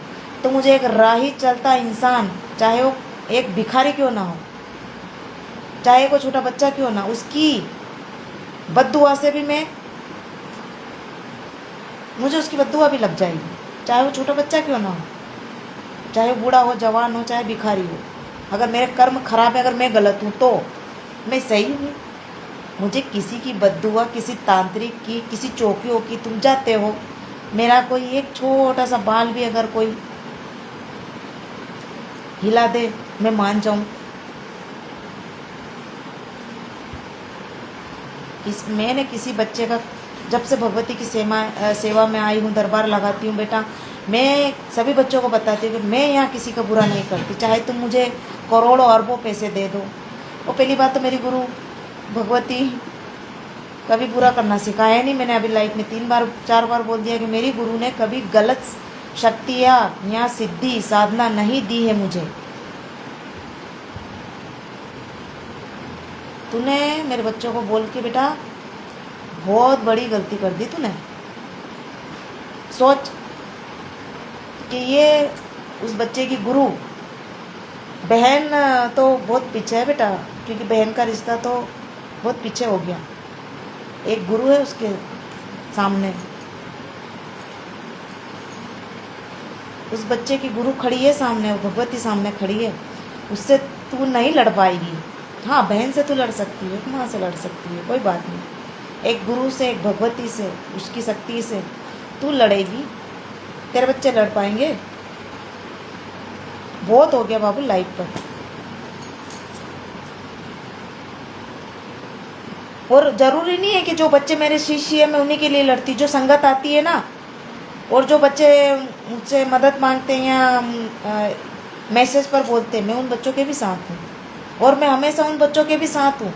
तो मुझे एक राही चलता इंसान, चाहे वो एक भिखारी क्यों ना हो, चाहे वो छोटा बच्चा क्यों ना, उसकी बद्दुआ से भी मुझे उसकी बद्दुआ भी लग जाएगी, चाहे वो छोटा बच्चा क्यों ना हो, चाहे वो बूढ़ा हो, जवान हो, चाहे भिखारी हो। अगर मेरे कर्म खराब है, अगर मैं गलत हूँ, तो मैं सही हूँ। मुझे किसी की बद्दुआ, किसी तांत्रिक की, किसी चौकियों की, तुम जाते हो, मेरा कोई एक छोटा सा बाल भी अगर कोई हिला दे, मैं मान जाऊं। मैंने किसी बच्चे का, जब से भगवती की सेवा में आई हूँ, दरबार लगाती हूँ बेटा, मैं सभी बच्चों को बताती हूँ कि मैं यहाँ किसी का बुरा नहीं करती, चाहे तुम मुझे करोड़ों अरबों पैसे दे दो। और पहली बात तो मेरी गुरु भगवती कभी बुरा करना सिखाया नहीं। मैंने अभी लाइफ में 3-4 बार बोल दिया कि मेरी गुरु ने कभी गलत शक्तियाँ या सिद्धि साधना नहीं दी है मुझे। तूने मेरे बच्चों को बोल के बेटा बहुत बड़ी गलती कर दी तूने। सोच कि ये उस बच्चे की गुरु बहन तो बहुत पीछे है बेटा, क्योंकि बहन का रिश्ता तो बहुत पीछे हो गया। एक गुरु है उसके सामने, उस बच्चे की गुरु खड़ी है सामने, भगवती सामने खड़ी है, उससे तू नहीं लड़ पाएगी। हाँ, बहन से तू लड़ सकती है, माँ से लड़ सकती है, कोई बात नहीं। एक गुरु से, एक भगवती से, उसकी शक्ति से तू लड़ेगी, तेरे बच्चे लड़ पाएंगे? बहुत हो गया बाबू लाइफ पर। और ज़रूरी नहीं है कि जो बच्चे मेरे शिष्य है मैं उन्हीं के लिए लड़ती। जो संगत आती है ना, और जो बच्चे मुझसे मदद मांगते हैं या मैसेज पर बोलते हैं, मैं उन बच्चों के भी साथ हूँ। और मैं हमेशा उन बच्चों के भी साथ हूँ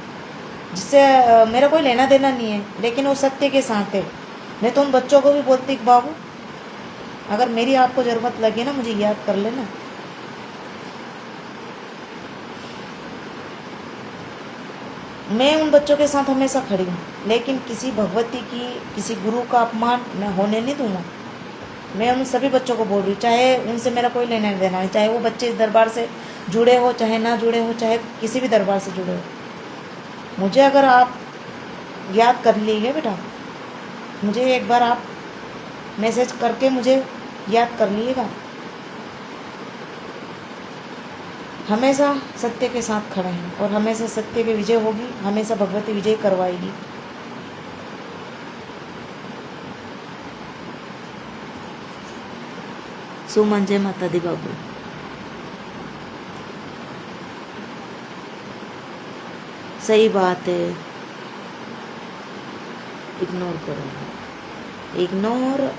जिससे मेरा कोई लेना देना नहीं है, लेकिन वो सत्य के साथ है। मैं तो उन बच्चों को भी बोलती कि बाबू, अगर मेरी आपको ज़रूरत लगे ना, मुझे याद कर लेना। मैं उन बच्चों के साथ हमेशा खड़ी हूँ, लेकिन किसी भगवती की, किसी गुरु का अपमान मैं होने नहीं दूंगा। मैं उन सभी बच्चों को बोल रही हूँ, चाहे उनसे मेरा कोई लेना देना नहीं, चाहे वो बच्चे इस दरबार से जुड़े हो, चाहे ना जुड़े हो, चाहे किसी भी दरबार से जुड़े हो। मुझे अगर आप याद कर लीजिए बेटा, मुझे एक बार आप मैसेज करके मुझे याद कर लीजिएगा। हमेशा सत्य के साथ खड़े हैं और हमेशा सत्य की विजय होगी, हमेशा भगवती विजय करवाएगी। सुमन, जय माता दी बाबू। सही बात है, इग्नोर करो। इग्नोर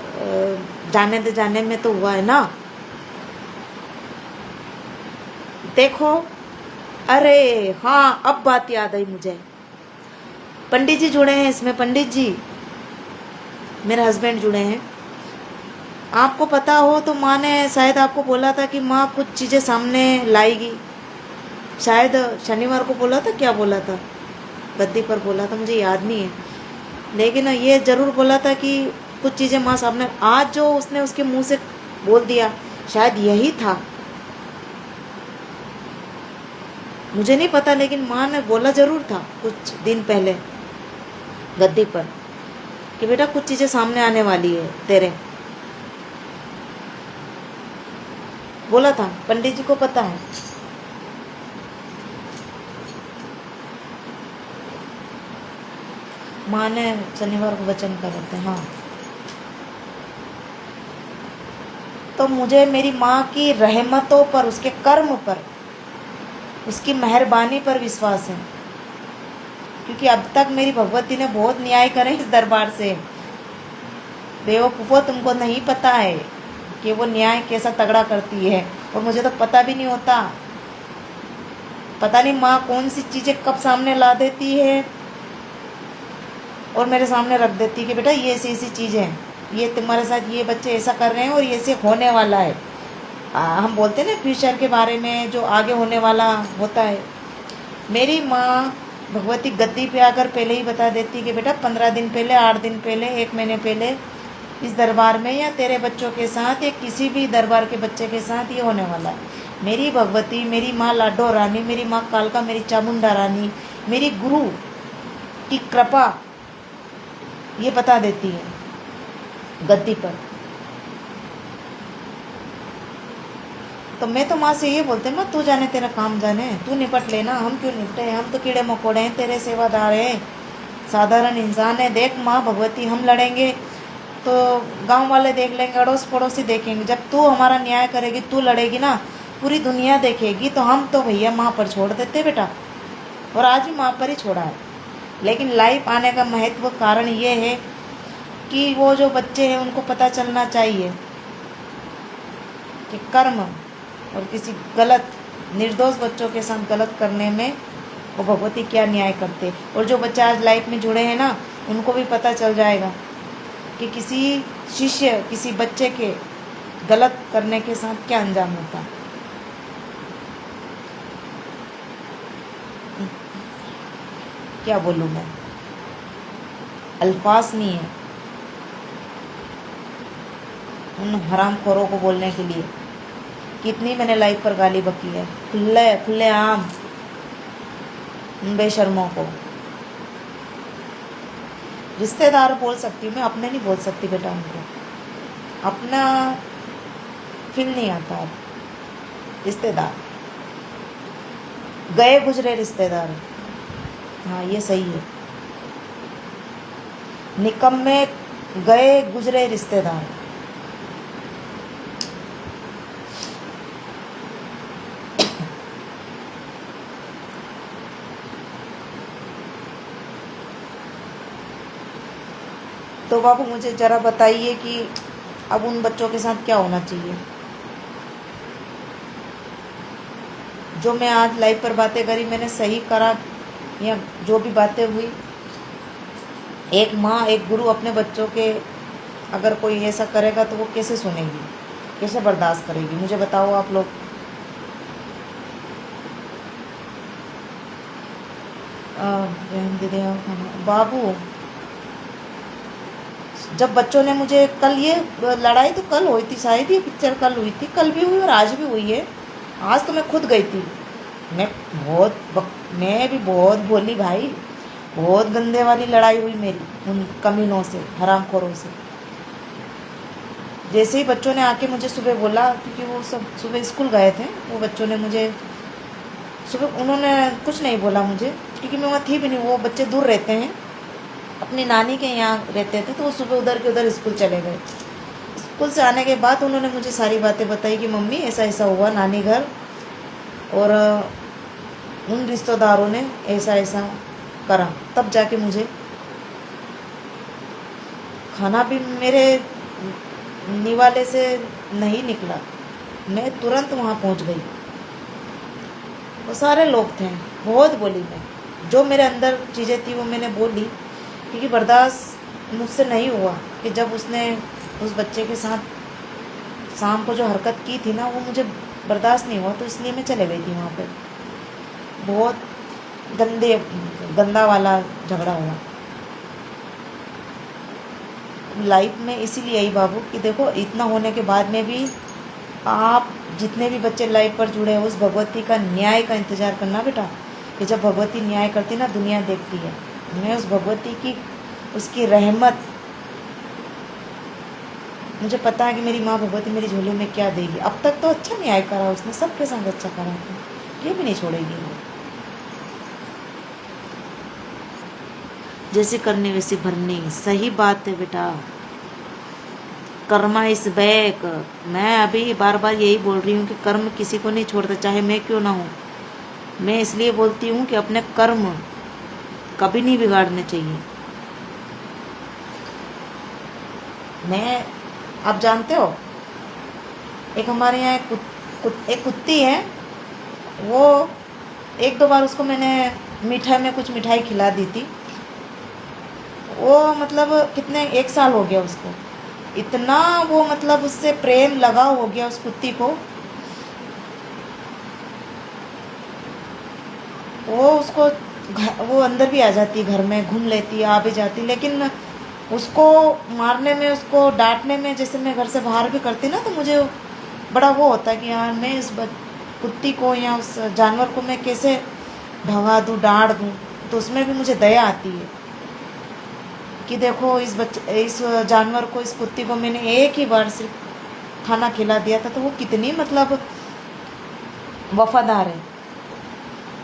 जाने में तो हुआ है ना। देखो, अरे हाँ, अब बात याद आई मुझे। पंडित जी जुड़े हैं इसमें, पंडित जी मेरे हस्बैंड जुड़े हैं। आपको पता हो तो माँ ने शायद आपको बोला था कि माँ कुछ चीज़ें सामने लाएगी। शायद शनिवार को बोला था, क्या बोला था, गद्दी पर बोला था, मुझे याद नहीं है, लेकिन ये ज़रूर बोला था कि कुछ चीज़ें माँ सामने। आज जो उसने उसके मुंह से बोल दिया, शायद यही था, मुझे नहीं पता, लेकिन माँ ने बोला ज़रूर था कुछ दिन पहले गद्दी पर कि बेटा कुछ चीज़ें सामने आने वाली है तेरे। बोला था, पंडित जी को पता है। माँ ने शनिवार को वचन करे थे। हाँ, तो मुझे मेरी माँ की रहमतों पर, उसके कर्म पर, उसकी मेहरबानी पर विश्वास है, क्योंकि अब तक मेरी भगवती ने बहुत न्याय करे इस दरबार से। बेवकूफ़ो, तुमको नहीं पता है कि वो न्याय कैसा तगड़ा करती है, और मुझे तो पता भी नहीं होता। पता नहीं माँ कौन सी चीज़ें कब सामने ला देती है और मेरे सामने रख देती है कि बेटा ये ऐसी चीज़ें, ये तुम्हारे साथ ये बच्चे ऐसा कर रहे हैं और ये ऐसे होने वाला है। हम बोलते हैं ना फ्यूचर के बारे में, जो आगे होने वाला होता है। मेरी माँ भगवती गद्दी पे आकर पहले ही बता देती कि बेटा 15 दिन पहले, 8 दिन पहले, 1 महीने पहले इस दरबार में या तेरे बच्चों के साथ या किसी भी दरबार के बच्चे के साथ ये होने वाला है। मेरी भगवती, मेरी माँ लाडो रानी, मेरी माँ कालका, मेरी चामुंडा रानी, मेरी गुरु की कृपा ये बता देती है गद्दी पर। तो मैं तो माँ से ये बोलते, माँ तू जाने, तेरा काम जाने, तू निपट लेना, हम क्यों निपटे, हम तो कीड़े मकोड़े हैं, तेरे सेवादार हैं, साधारण इंसान है। देख माँ भगवती, हम लड़ेंगे तो गांव वाले देख लेंगे, अड़ोस पड़ोसी देखेंगे। जब तू हमारा न्याय करेगी, तू लड़ेगी ना, पूरी दुनिया देखेगी। तो हम तो भैया माँ पर छोड़ देते बेटा, और आज भी माँ पर ही छोड़ा है। लेकिन लाइफ आने का महत्व कारण ये है कि वो जो बच्चे हैं उनको पता चलना चाहिए कि कर्म और किसी गलत, निर्दोष बच्चों के साथ गलत करने में वो भगवती क्या न्याय करते। और जो बच्चे आज लाइफ में जुड़े हैं ना, उनको भी पता चल जाएगा कि किसी शिष्य, किसी बच्चे के गलत करने के साथ क्या अंजाम होता है। क्या बोलूँ मैं, अल्फाज नहीं है। उन हरामखोरों को बोलने के लिए। कितनी मैंने लाइव पर गाली बकी है, खुले खुले आम उन बेशर्मों को। रिश्तेदार बोल सकती हूँ मैं, अपने नहीं बोल सकती बेटा। उनको अपना फील नहीं आता। अब रिश्तेदार, गए गुजरे रिश्तेदार, हाँ ये सही है। निकम्मे गए गुजरे रिश्तेदार। तो बाबू मुझे ज़रा बताइए कि अब उन बच्चों के साथ क्या होना चाहिए। जो मैं आज लाइव पर बातें करी मैंने सही करा, या जो भी बातें हुई, एक माँ एक गुरु अपने बच्चों के अगर कोई ऐसा करेगा तो वो कैसे सुनेगी, कैसे बर्दाश्त करेगी, मुझे बताओ आप लोग। बहन दीदी बाबू, जब बच्चों ने मुझे कल, ये लड़ाई तो कल हुई थी शायद, ये पिक्चर कल हुई थी, कल भी हुई और आज भी हुई है। आज तो मैं खुद गई थी, मैं भी बहुत बोली भाई, बहुत गंदे वाली लड़ाई हुई मेरी उन कमीनों से, हरामखोरों से। जैसे ही बच्चों ने आके मुझे सुबह बोला, क्योंकि वो सब सुबह स्कूल गए थे, वो बच्चों ने मुझे सुबह, उन्होंने कुछ नहीं बोला मुझे, क्योंकि मैं वहाँ थी भी नहीं। वो बच्चे दूर रहते हैं, अपनी नानी के यहाँ रहते थे, तो वो सुबह उधर के उधर स्कूल चले गए। स्कूल से आने के बाद उन्होंने मुझे सारी बातें बताई कि मम्मी ऐसा ऐसा हुआ नानी घर, और उन रिश्तेदारों ने ऐसा ऐसा करा। तब जाके मुझे खाना भी मेरे निवाले से नहीं निकला, मैं तुरंत वहाँ पहुँच गई। वो सारे लोग थे, बहुत बोली मैं, जो मेरे अंदर चीज़ें थी वो मैंने बोली, क्योंकि बर्दाश्त मुझसे नहीं हुआ कि जब उसने उस बच्चे के साथ शाम को जो हरकत की थी ना, वो मुझे बर्दाश्त नहीं हुआ, तो इसलिए मैं चले गई थी वहाँ पे। बहुत गंदा वाला झगड़ा हुआ लाइफ में। इसीलिए आई बाबू कि देखो, इतना होने के बाद में भी आप जितने भी बच्चे लाइफ पर जुड़े हैं, उस भगवती का न्याय का इंतज़ार करना बेटा, कि जब भगवती न्याय करती ना, दुनिया देखती है। मैं उस भगवती की, उसकी रहमत, मुझे पता है कि मेरी माँ भगवती मेरी झोली में क्या देगी। अब तक तो अच्छा न्याय करा उसने, सबके संग अच्छा करा, ये भी नहीं छोड़ेगी वो। जैसे करनी वैसी भरनी, सही बात है बेटा। कर्मा इस बैक, मैं अभी बार बार यही बोल रही हूँ कि कर्म किसी को नहीं छोड़ता, चाहे मैं क्यों ना हूँ। मैं इसलिए बोलती हूँ कि अपने कर्म कभी नहीं बिगाड़ने चाहिए। मैं, आप जानते हो, एक हमारे यहाँ एक कुत्ती है, वो एक दो बार उसको मैंने मिठाई में कुछ मिठाई खिला दी थी। वो मतलब कितने, 1 साल हो गया उसको, इतना वो मतलब उससे प्रेम लगा हो गया उस कुत्ती को। वो उसको वो अंदर भी आ जाती, घर में घूम लेती, आ भी जाती, लेकिन उसको मारने में, उसको डांटने में, जैसे मैं घर से बाहर भी करती ना, तो मुझे बड़ा वो होता है कि यार मैं इस कुत्ती को या उस जानवर को मैं कैसे भगा दूँ, डांट दूँ। तो उसमें भी मुझे दया आती है कि देखो, इस जानवर को, इस कुत्ती को मैंने एक ही बार सिर्फ खाना खिला दिया था, तो वो कितनी मतलब वफादार है।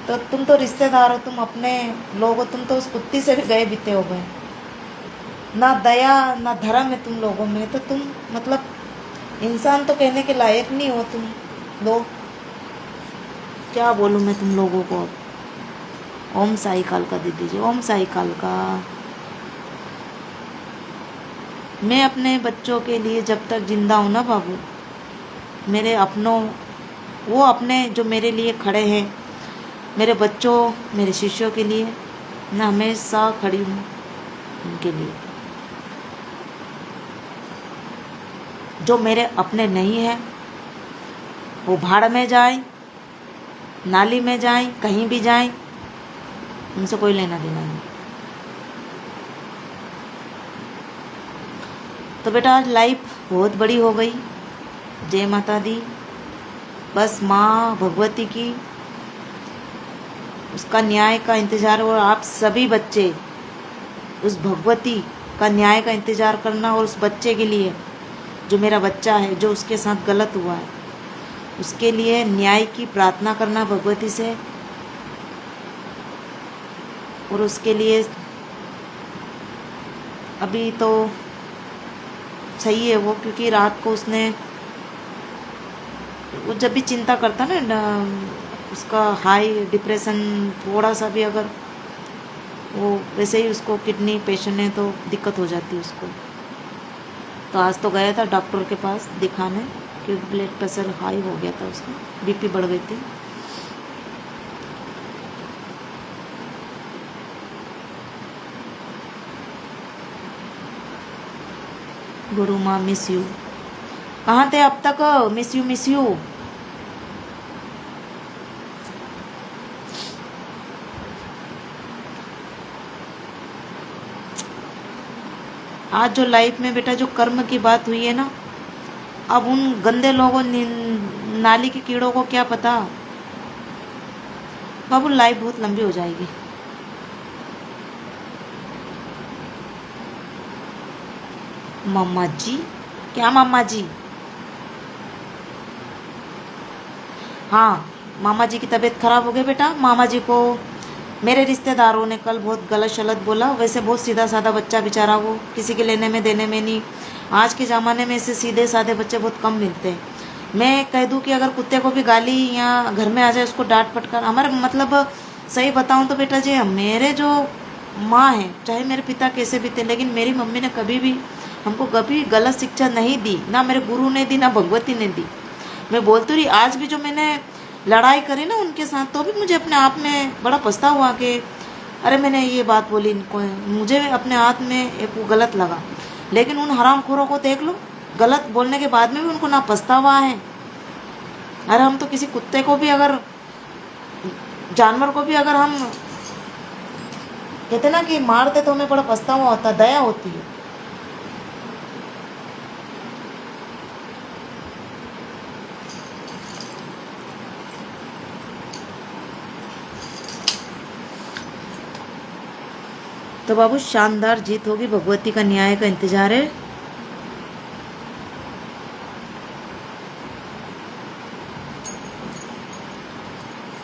तो तुम तो रिश्तेदार हो, तुम अपने लोग हो, तुम तो उस कुत्ती से भी गए बीते हो गए। ना दया ना धर्म है तुम लोगों में, तो तुम मतलब इंसान तो कहने के लायक नहीं हो तुम लोग। क्या बोलूँ मैं तुम लोगों को। ओम साई काल का दीदी जी, ओम साई काल का। मैं अपने बच्चों के लिए जब तक जिंदा हूँ ना बाबू, मेरे अपनों, वो अपने जो मेरे लिए खड़े हैं, मेरे बच्चों, मेरे शिष्यों के लिए मैं हमेशा खड़ी हूँ उनके लिए। जो मेरे अपने नहीं हैं वो भाड़ में जाए, नाली में जाए, कहीं भी जाए, उनसे कोई लेना देना नहीं। तो बेटा आज लाइफ बहुत बड़ी हो गई। जय माता दी। बस माँ भगवती की उसका न्याय का इंतजार, और आप सभी बच्चे उस भगवती का न्याय का इंतजार करना, और उस बच्चे के लिए जो मेरा बच्चा है, जो उसके साथ गलत हुआ है, उसके लिए न्याय की प्रार्थना करना भगवती से, और उसके लिए अभी तो सही है वो, क्योंकि रात को उसने, वो जब भी चिंता करता ना, उसका हाई डिप्रेशन थोड़ा सा भी, अगर वो वैसे ही उसको किडनी पेशेंट है तो दिक्कत हो जाती है उसको। तो आज तो गया था डॉक्टर के पास दिखाने, क्योंकि ब्लड प्रेशर हाई हो गया था उसका, बीपी बढ़ गई थी। गुरु माँ मिस यू। कहाँ थे अब तक? Miss you miss you. आज जो लाइफ में बेटा जो कर्म की बात हुई है ना, अब उन गंदे लोगों नाली के कीड़ों को क्या पता। बाबू लाइफ बहुत लंबी हो जाएगी। मामा जी? क्या मामा जी? हाँ, मामा जी की तबीयत खराब हो गई बेटा। मामा जी को मेरे रिश्तेदारों ने कल बहुत गलत शलत बोला। वैसे बहुत सीधा साधा बच्चा बेचारा, वो किसी के लेने में देने में नहीं। आज के ज़माने में ऐसे सीधे साधे बच्चे बहुत कम मिलते हैं। मैं कह दूं कि अगर कुत्ते को भी गाली या घर में आ जाए उसको डांट पटकार, हमारे मतलब सही बताऊं तो बेटा जी, मेरे जो माँ है, चाहे मेरे पिता कैसे भी थे, लेकिन मेरी मम्मी ने कभी भी हमको कभी गलत शिक्षा नहीं दी, ना मेरे गुरु ने दी, ना भगवती ने दी। मैं बोलती रही, आज भी जो मैंने लड़ाई करी ना उनके साथ, तो भी मुझे अपने आप में बड़ा पछतावा हुआ कि अरे मैंने ये बात बोली इनको, मुझे अपने हाथ में एक वो गलत लगा। लेकिन उन हरामखोरों को देख लो, गलत बोलने के बाद में भी उनको ना पछतावा है। अरे हम तो किसी कुत्ते को भी, अगर जानवर को भी अगर हम कहते ना कि मारते तो हमें बड़ा पछतावा होता, दया होती है। तो बाबू शानदार जीत होगी, भगवती का न्याय का इंतजार है।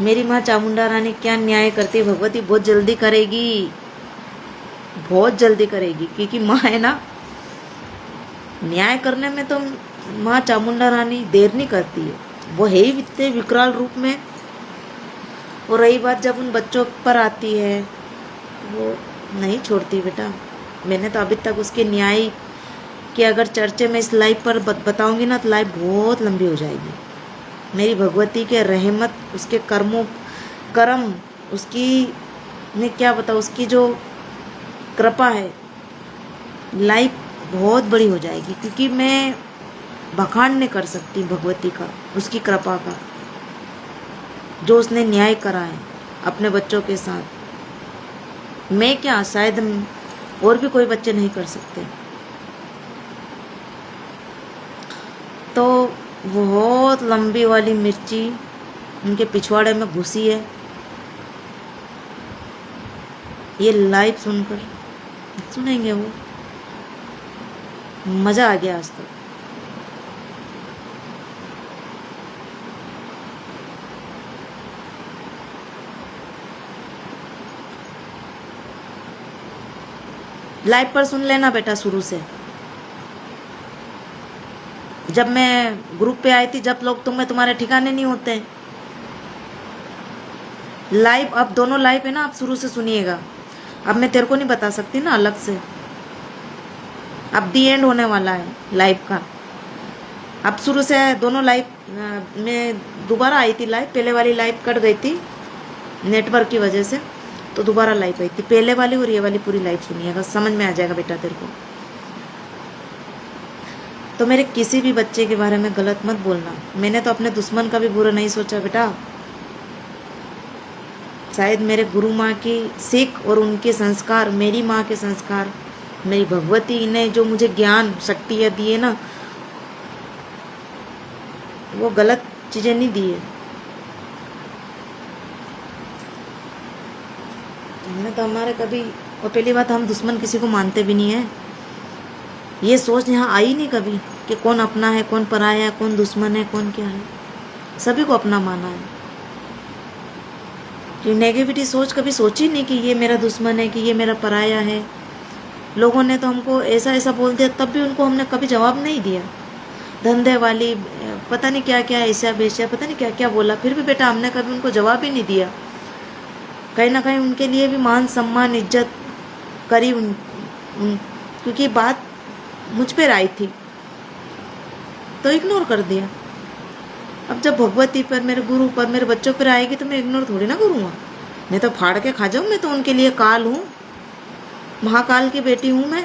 मेरी माँ चामुंडा रानी क्या न्याय करती है, भगवती बहुत जल्दी करेगी, बहुत जल्दी करेगी, क्योंकि माँ है ना, न्याय करने में तो माँ चामुंडा रानी देर नहीं करती है। वो है ही इतने विकराल रूप में। और रही बात जब उन बच्चों पर आती है, वो नहीं छोड़ती बेटा। मैंने तो अभी तक उसके न्याय के अगर चर्चे में इस लाइफ पर बताऊंगी ना, तो लाइफ बहुत लंबी हो जाएगी। मेरी भगवती के रहमत, उसके कर्म, उसकी मैं क्या बताऊँ, उसकी जो कृपा है, लाइफ बहुत बड़ी हो जाएगी। क्योंकि मैं बखान नहीं कर सकती भगवती का, उसकी कृपा का, जो उसने न्याय करा है अपने बच्चों के साथ। मैं क्या, शायद और भी कोई बच्चे नहीं कर सकते। तो बहुत लंबी वाली मिर्ची उनके पिछवाड़े में घुसी है। ये लाइव सुनकर सुनेंगे वो, मजा आ गया आज तो। लाइव पर सुन लेना बेटा शुरू से। जब मैं ग्रुप पे आई थी, जब लोग तुम्हारे ठिकाने नहीं होते। लाइव अब दोनों लाइव है ना, आप शुरू से सुनिएगा। अब मैं तेरे को नहीं बता सकती ना अलग से। अब दी एंड होने वाला है लाइव का। अब शुरू से दोनों लाइव, मैं दोबारा आई थी लाइव, पहले वाली लाइव कट गई थी नेटवर्क की वजह से, तो दोबारा लाइव आई थी। पहले वाली और ये वाली पूरी लाइव सुनिएगा, समझ में आ जाएगा बेटा तेरे को। तो मेरे किसी भी बच्चे के बारे में गलत मत बोलना। मैंने तो अपने दुश्मन का भी बुरा नहीं सोचा बेटा। शायद मेरे गुरु माँ की सीख और उनके संस्कार, मेरी माँ के संस्कार मेरी भगवती ने जो मुझे ज्ञान शक्तियाँ दी है ना, वो गलत चीज़ें नहीं दी है। हमने तो हमारे कभी, और पहली बात हम दुश्मन किसी को मानते भी नहीं है। ये सोच यहाँ आई नहीं कभी कि कौन अपना है, कौन पराया है, कौन दुश्मन है, कौन क्या है। सभी को अपना माना है। कि नेगेटिविटी सोच कभी सोची नहीं कि ये मेरा दुश्मन है, कि ये मेरा पराया है। लोगों ने तो हमको ऐसा ऐसा बोल दिया, तब भी उनको हमने कभी जवाब नहीं दिया। धंधे वाली, पता नहीं क्या क्या, ऐसा बेचा, पता नहीं क्या क्या बोला, फिर भी बेटा हमने कभी उनको जवाब ही नहीं दिया। कहीं ना कहीं उनके लिए भी मान सम्मान इज्जत करी क्योंकि बात मुझ पर आई थी तो इग्नोर कर दिया। अब जब भगवती पर, मेरे गुरु पर, मेरे बच्चों पर आएगी तो मैं इग्नोर थोड़ी ना करूँगा। मैं तो फाड़ के खा जाऊँ। मैं तो उनके लिए काल हूँ, महाकाल की बेटी हूँ, मैं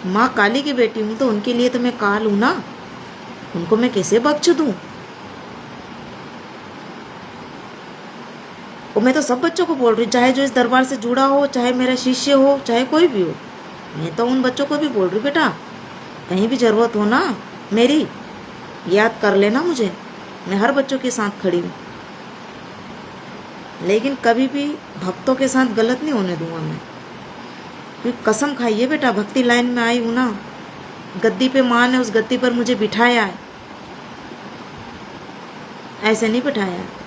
माँ काली की बेटी हूँ, तो उनके लिए तो मैं काल हूँ ना। उनको मैं कैसे बख्श दूँ? और मैं तो सब बच्चों को बोल रही हूँ, चाहे जो इस दरबार से जुड़ा हो, चाहे मेरा शिष्य हो, चाहे कोई भी हो। मैं तो उन बच्चों को भी बोल रही हूँ, बेटा कहीं भी जरूरत हो ना मेरी, याद कर लेना मुझे। मैं हर बच्चों के साथ खड़ी हूँ, लेकिन कभी भी भक्तों के साथ गलत नहीं होने दूंगा मैं। क्योंकि कसम खाइए बेटा, भक्ति लाइन में आई हूँ ना, गद्दी पे माँ ने उस गद्दी पर मुझे बिठाया है, ऐसे नहीं बिठाया है।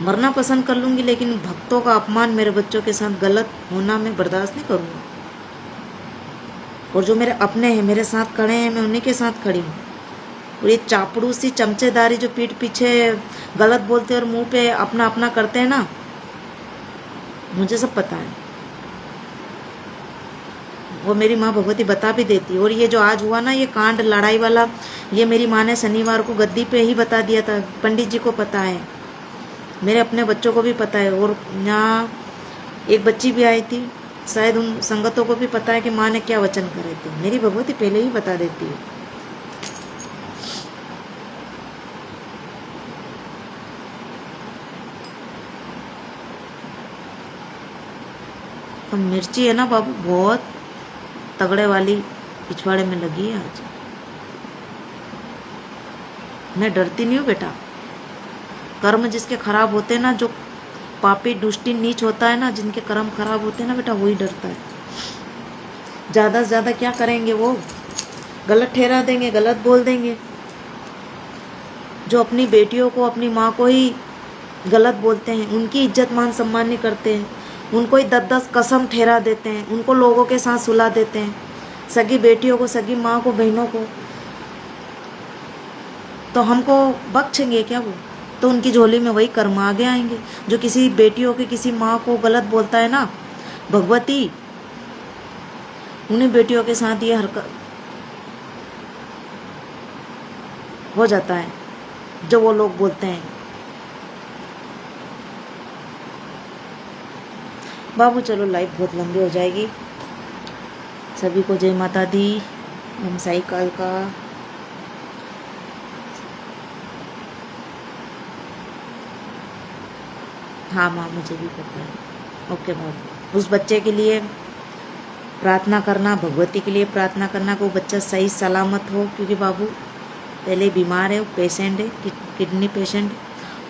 मरना पसंद कर लूंगी, लेकिन भक्तों का अपमान, मेरे बच्चों के साथ गलत होना मैं बर्दाश्त नहीं करूँगा। और जो मेरे अपने हैं, मेरे साथ खड़े हैं, मैं उन्हीं के साथ खड़ी हूँ। और ये चापड़ूसी चमचेदारी जो पीठ पीछे गलत बोलते और मुंह पे अपना अपना करते हैं ना, मुझे सब पता है। वो मेरी माँ भगवती बता भी देती। और ये जो आज हुआ ना, ये कांड लड़ाई वाला, ये मेरी माँ ने शनिवार को गद्दी पे ही बता दिया था। पंडित जी को पता है, मेरे अपने बच्चों को भी पता है, और यहाँ एक बच्ची भी आई थी, शायद उन संगतों को भी पता है कि माँ ने क्या वचन करे थे। मेरी भगवती पहले ही बता देती है। तो मिर्ची है ना बाबू, बहुत तगड़े वाली पिछवाड़े में लगी है आज। मैं डरती नहीं हूँ बेटा। कर्म जिसके खराब होते हैं ना, जो पापी दुष्टी नीच होता है ना, जिनके कर्म खराब होते हैं ना बेटा, वही डरता है। ज़्यादा से ज़्यादा क्या करेंगे वो? गलत ठहरा देंगे, गलत बोल देंगे। जो अपनी बेटियों को, अपनी माँ को ही गलत बोलते हैं, उनकी इज्जत मान सम्मान नहीं करते हैं, उनको ही 10-10 कसम ठहरा देते हैं, उनको लोगों के साथ सुला देते हैं, सगी बेटियों को, सगी माँ को, बहनों को, तो हमको बख्शेंगे क्या वो? तो उनकी झोली में वही कर्म आगे आएंगे। जो किसी बेटियों की, किसी माँ को गलत बोलता है ना, भगवती उन्हीं बेटियों के साथ ये हरकत हो जाता है जो वो लोग बोलते हैं। बाबू चलो, लाइफ बहुत लंबी हो जाएगी। सभी को जय माता दी, ओम साई काल का। हाँ माँ, मुझे भी पता है। ओके बाबू, उस बच्चे के लिए प्रार्थना करना, भगवती के लिए प्रार्थना करना कि वो बच्चा सही सलामत हो। क्योंकि बाबू पहले बीमार है, वो पेशेंट है, किडनी पेशेंट।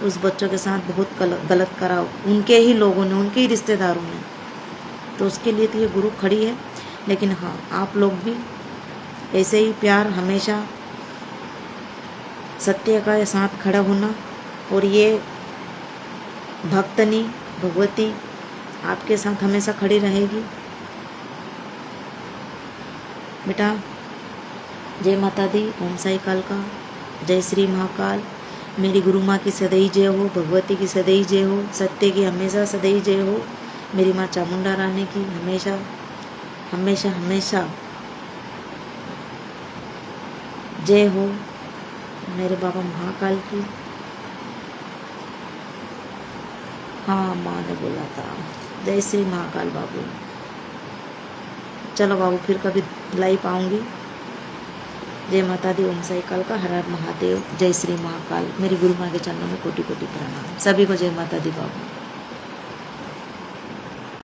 उस बच्चों के साथ बहुत गलत करा उनके ही लोगों ने, उनके ही रिश्तेदारों ने। तो उसके लिए तो ये गुरु खड़ी है। लेकिन हाँ, आप लोग भी ऐसे ही प्यार, हमेशा सत्य का साथ खड़ा होना। और ये भक्तनी भगवती आपके साथ हमेशा खड़ी रहेगी बेटा। जय माता दी, ओम साई काल का, जय श्री महाकाल। मेरी गुरु माँ की सदैव जय हो, भगवती की सदैव जय हो, सत्य की हमेशा सदैव जय हो, मेरी माँ चामुंडा रानी की हमेशा हमेशा हमेशा जय हो, मेरे बाबा महाकाल की। हाँ, माँ ने बोला था। जय श्री महाकाल बाबू। चलो बाबू, फिर कभी लाइव आऊँगी। जय माता दी, ओम साई काल का, हर हर महादेव, जय श्री महाकाल। मेरी गुरु माँ के चरणों में कोटि कोटि प्रणाम। सभी को जय माता दी बाबू।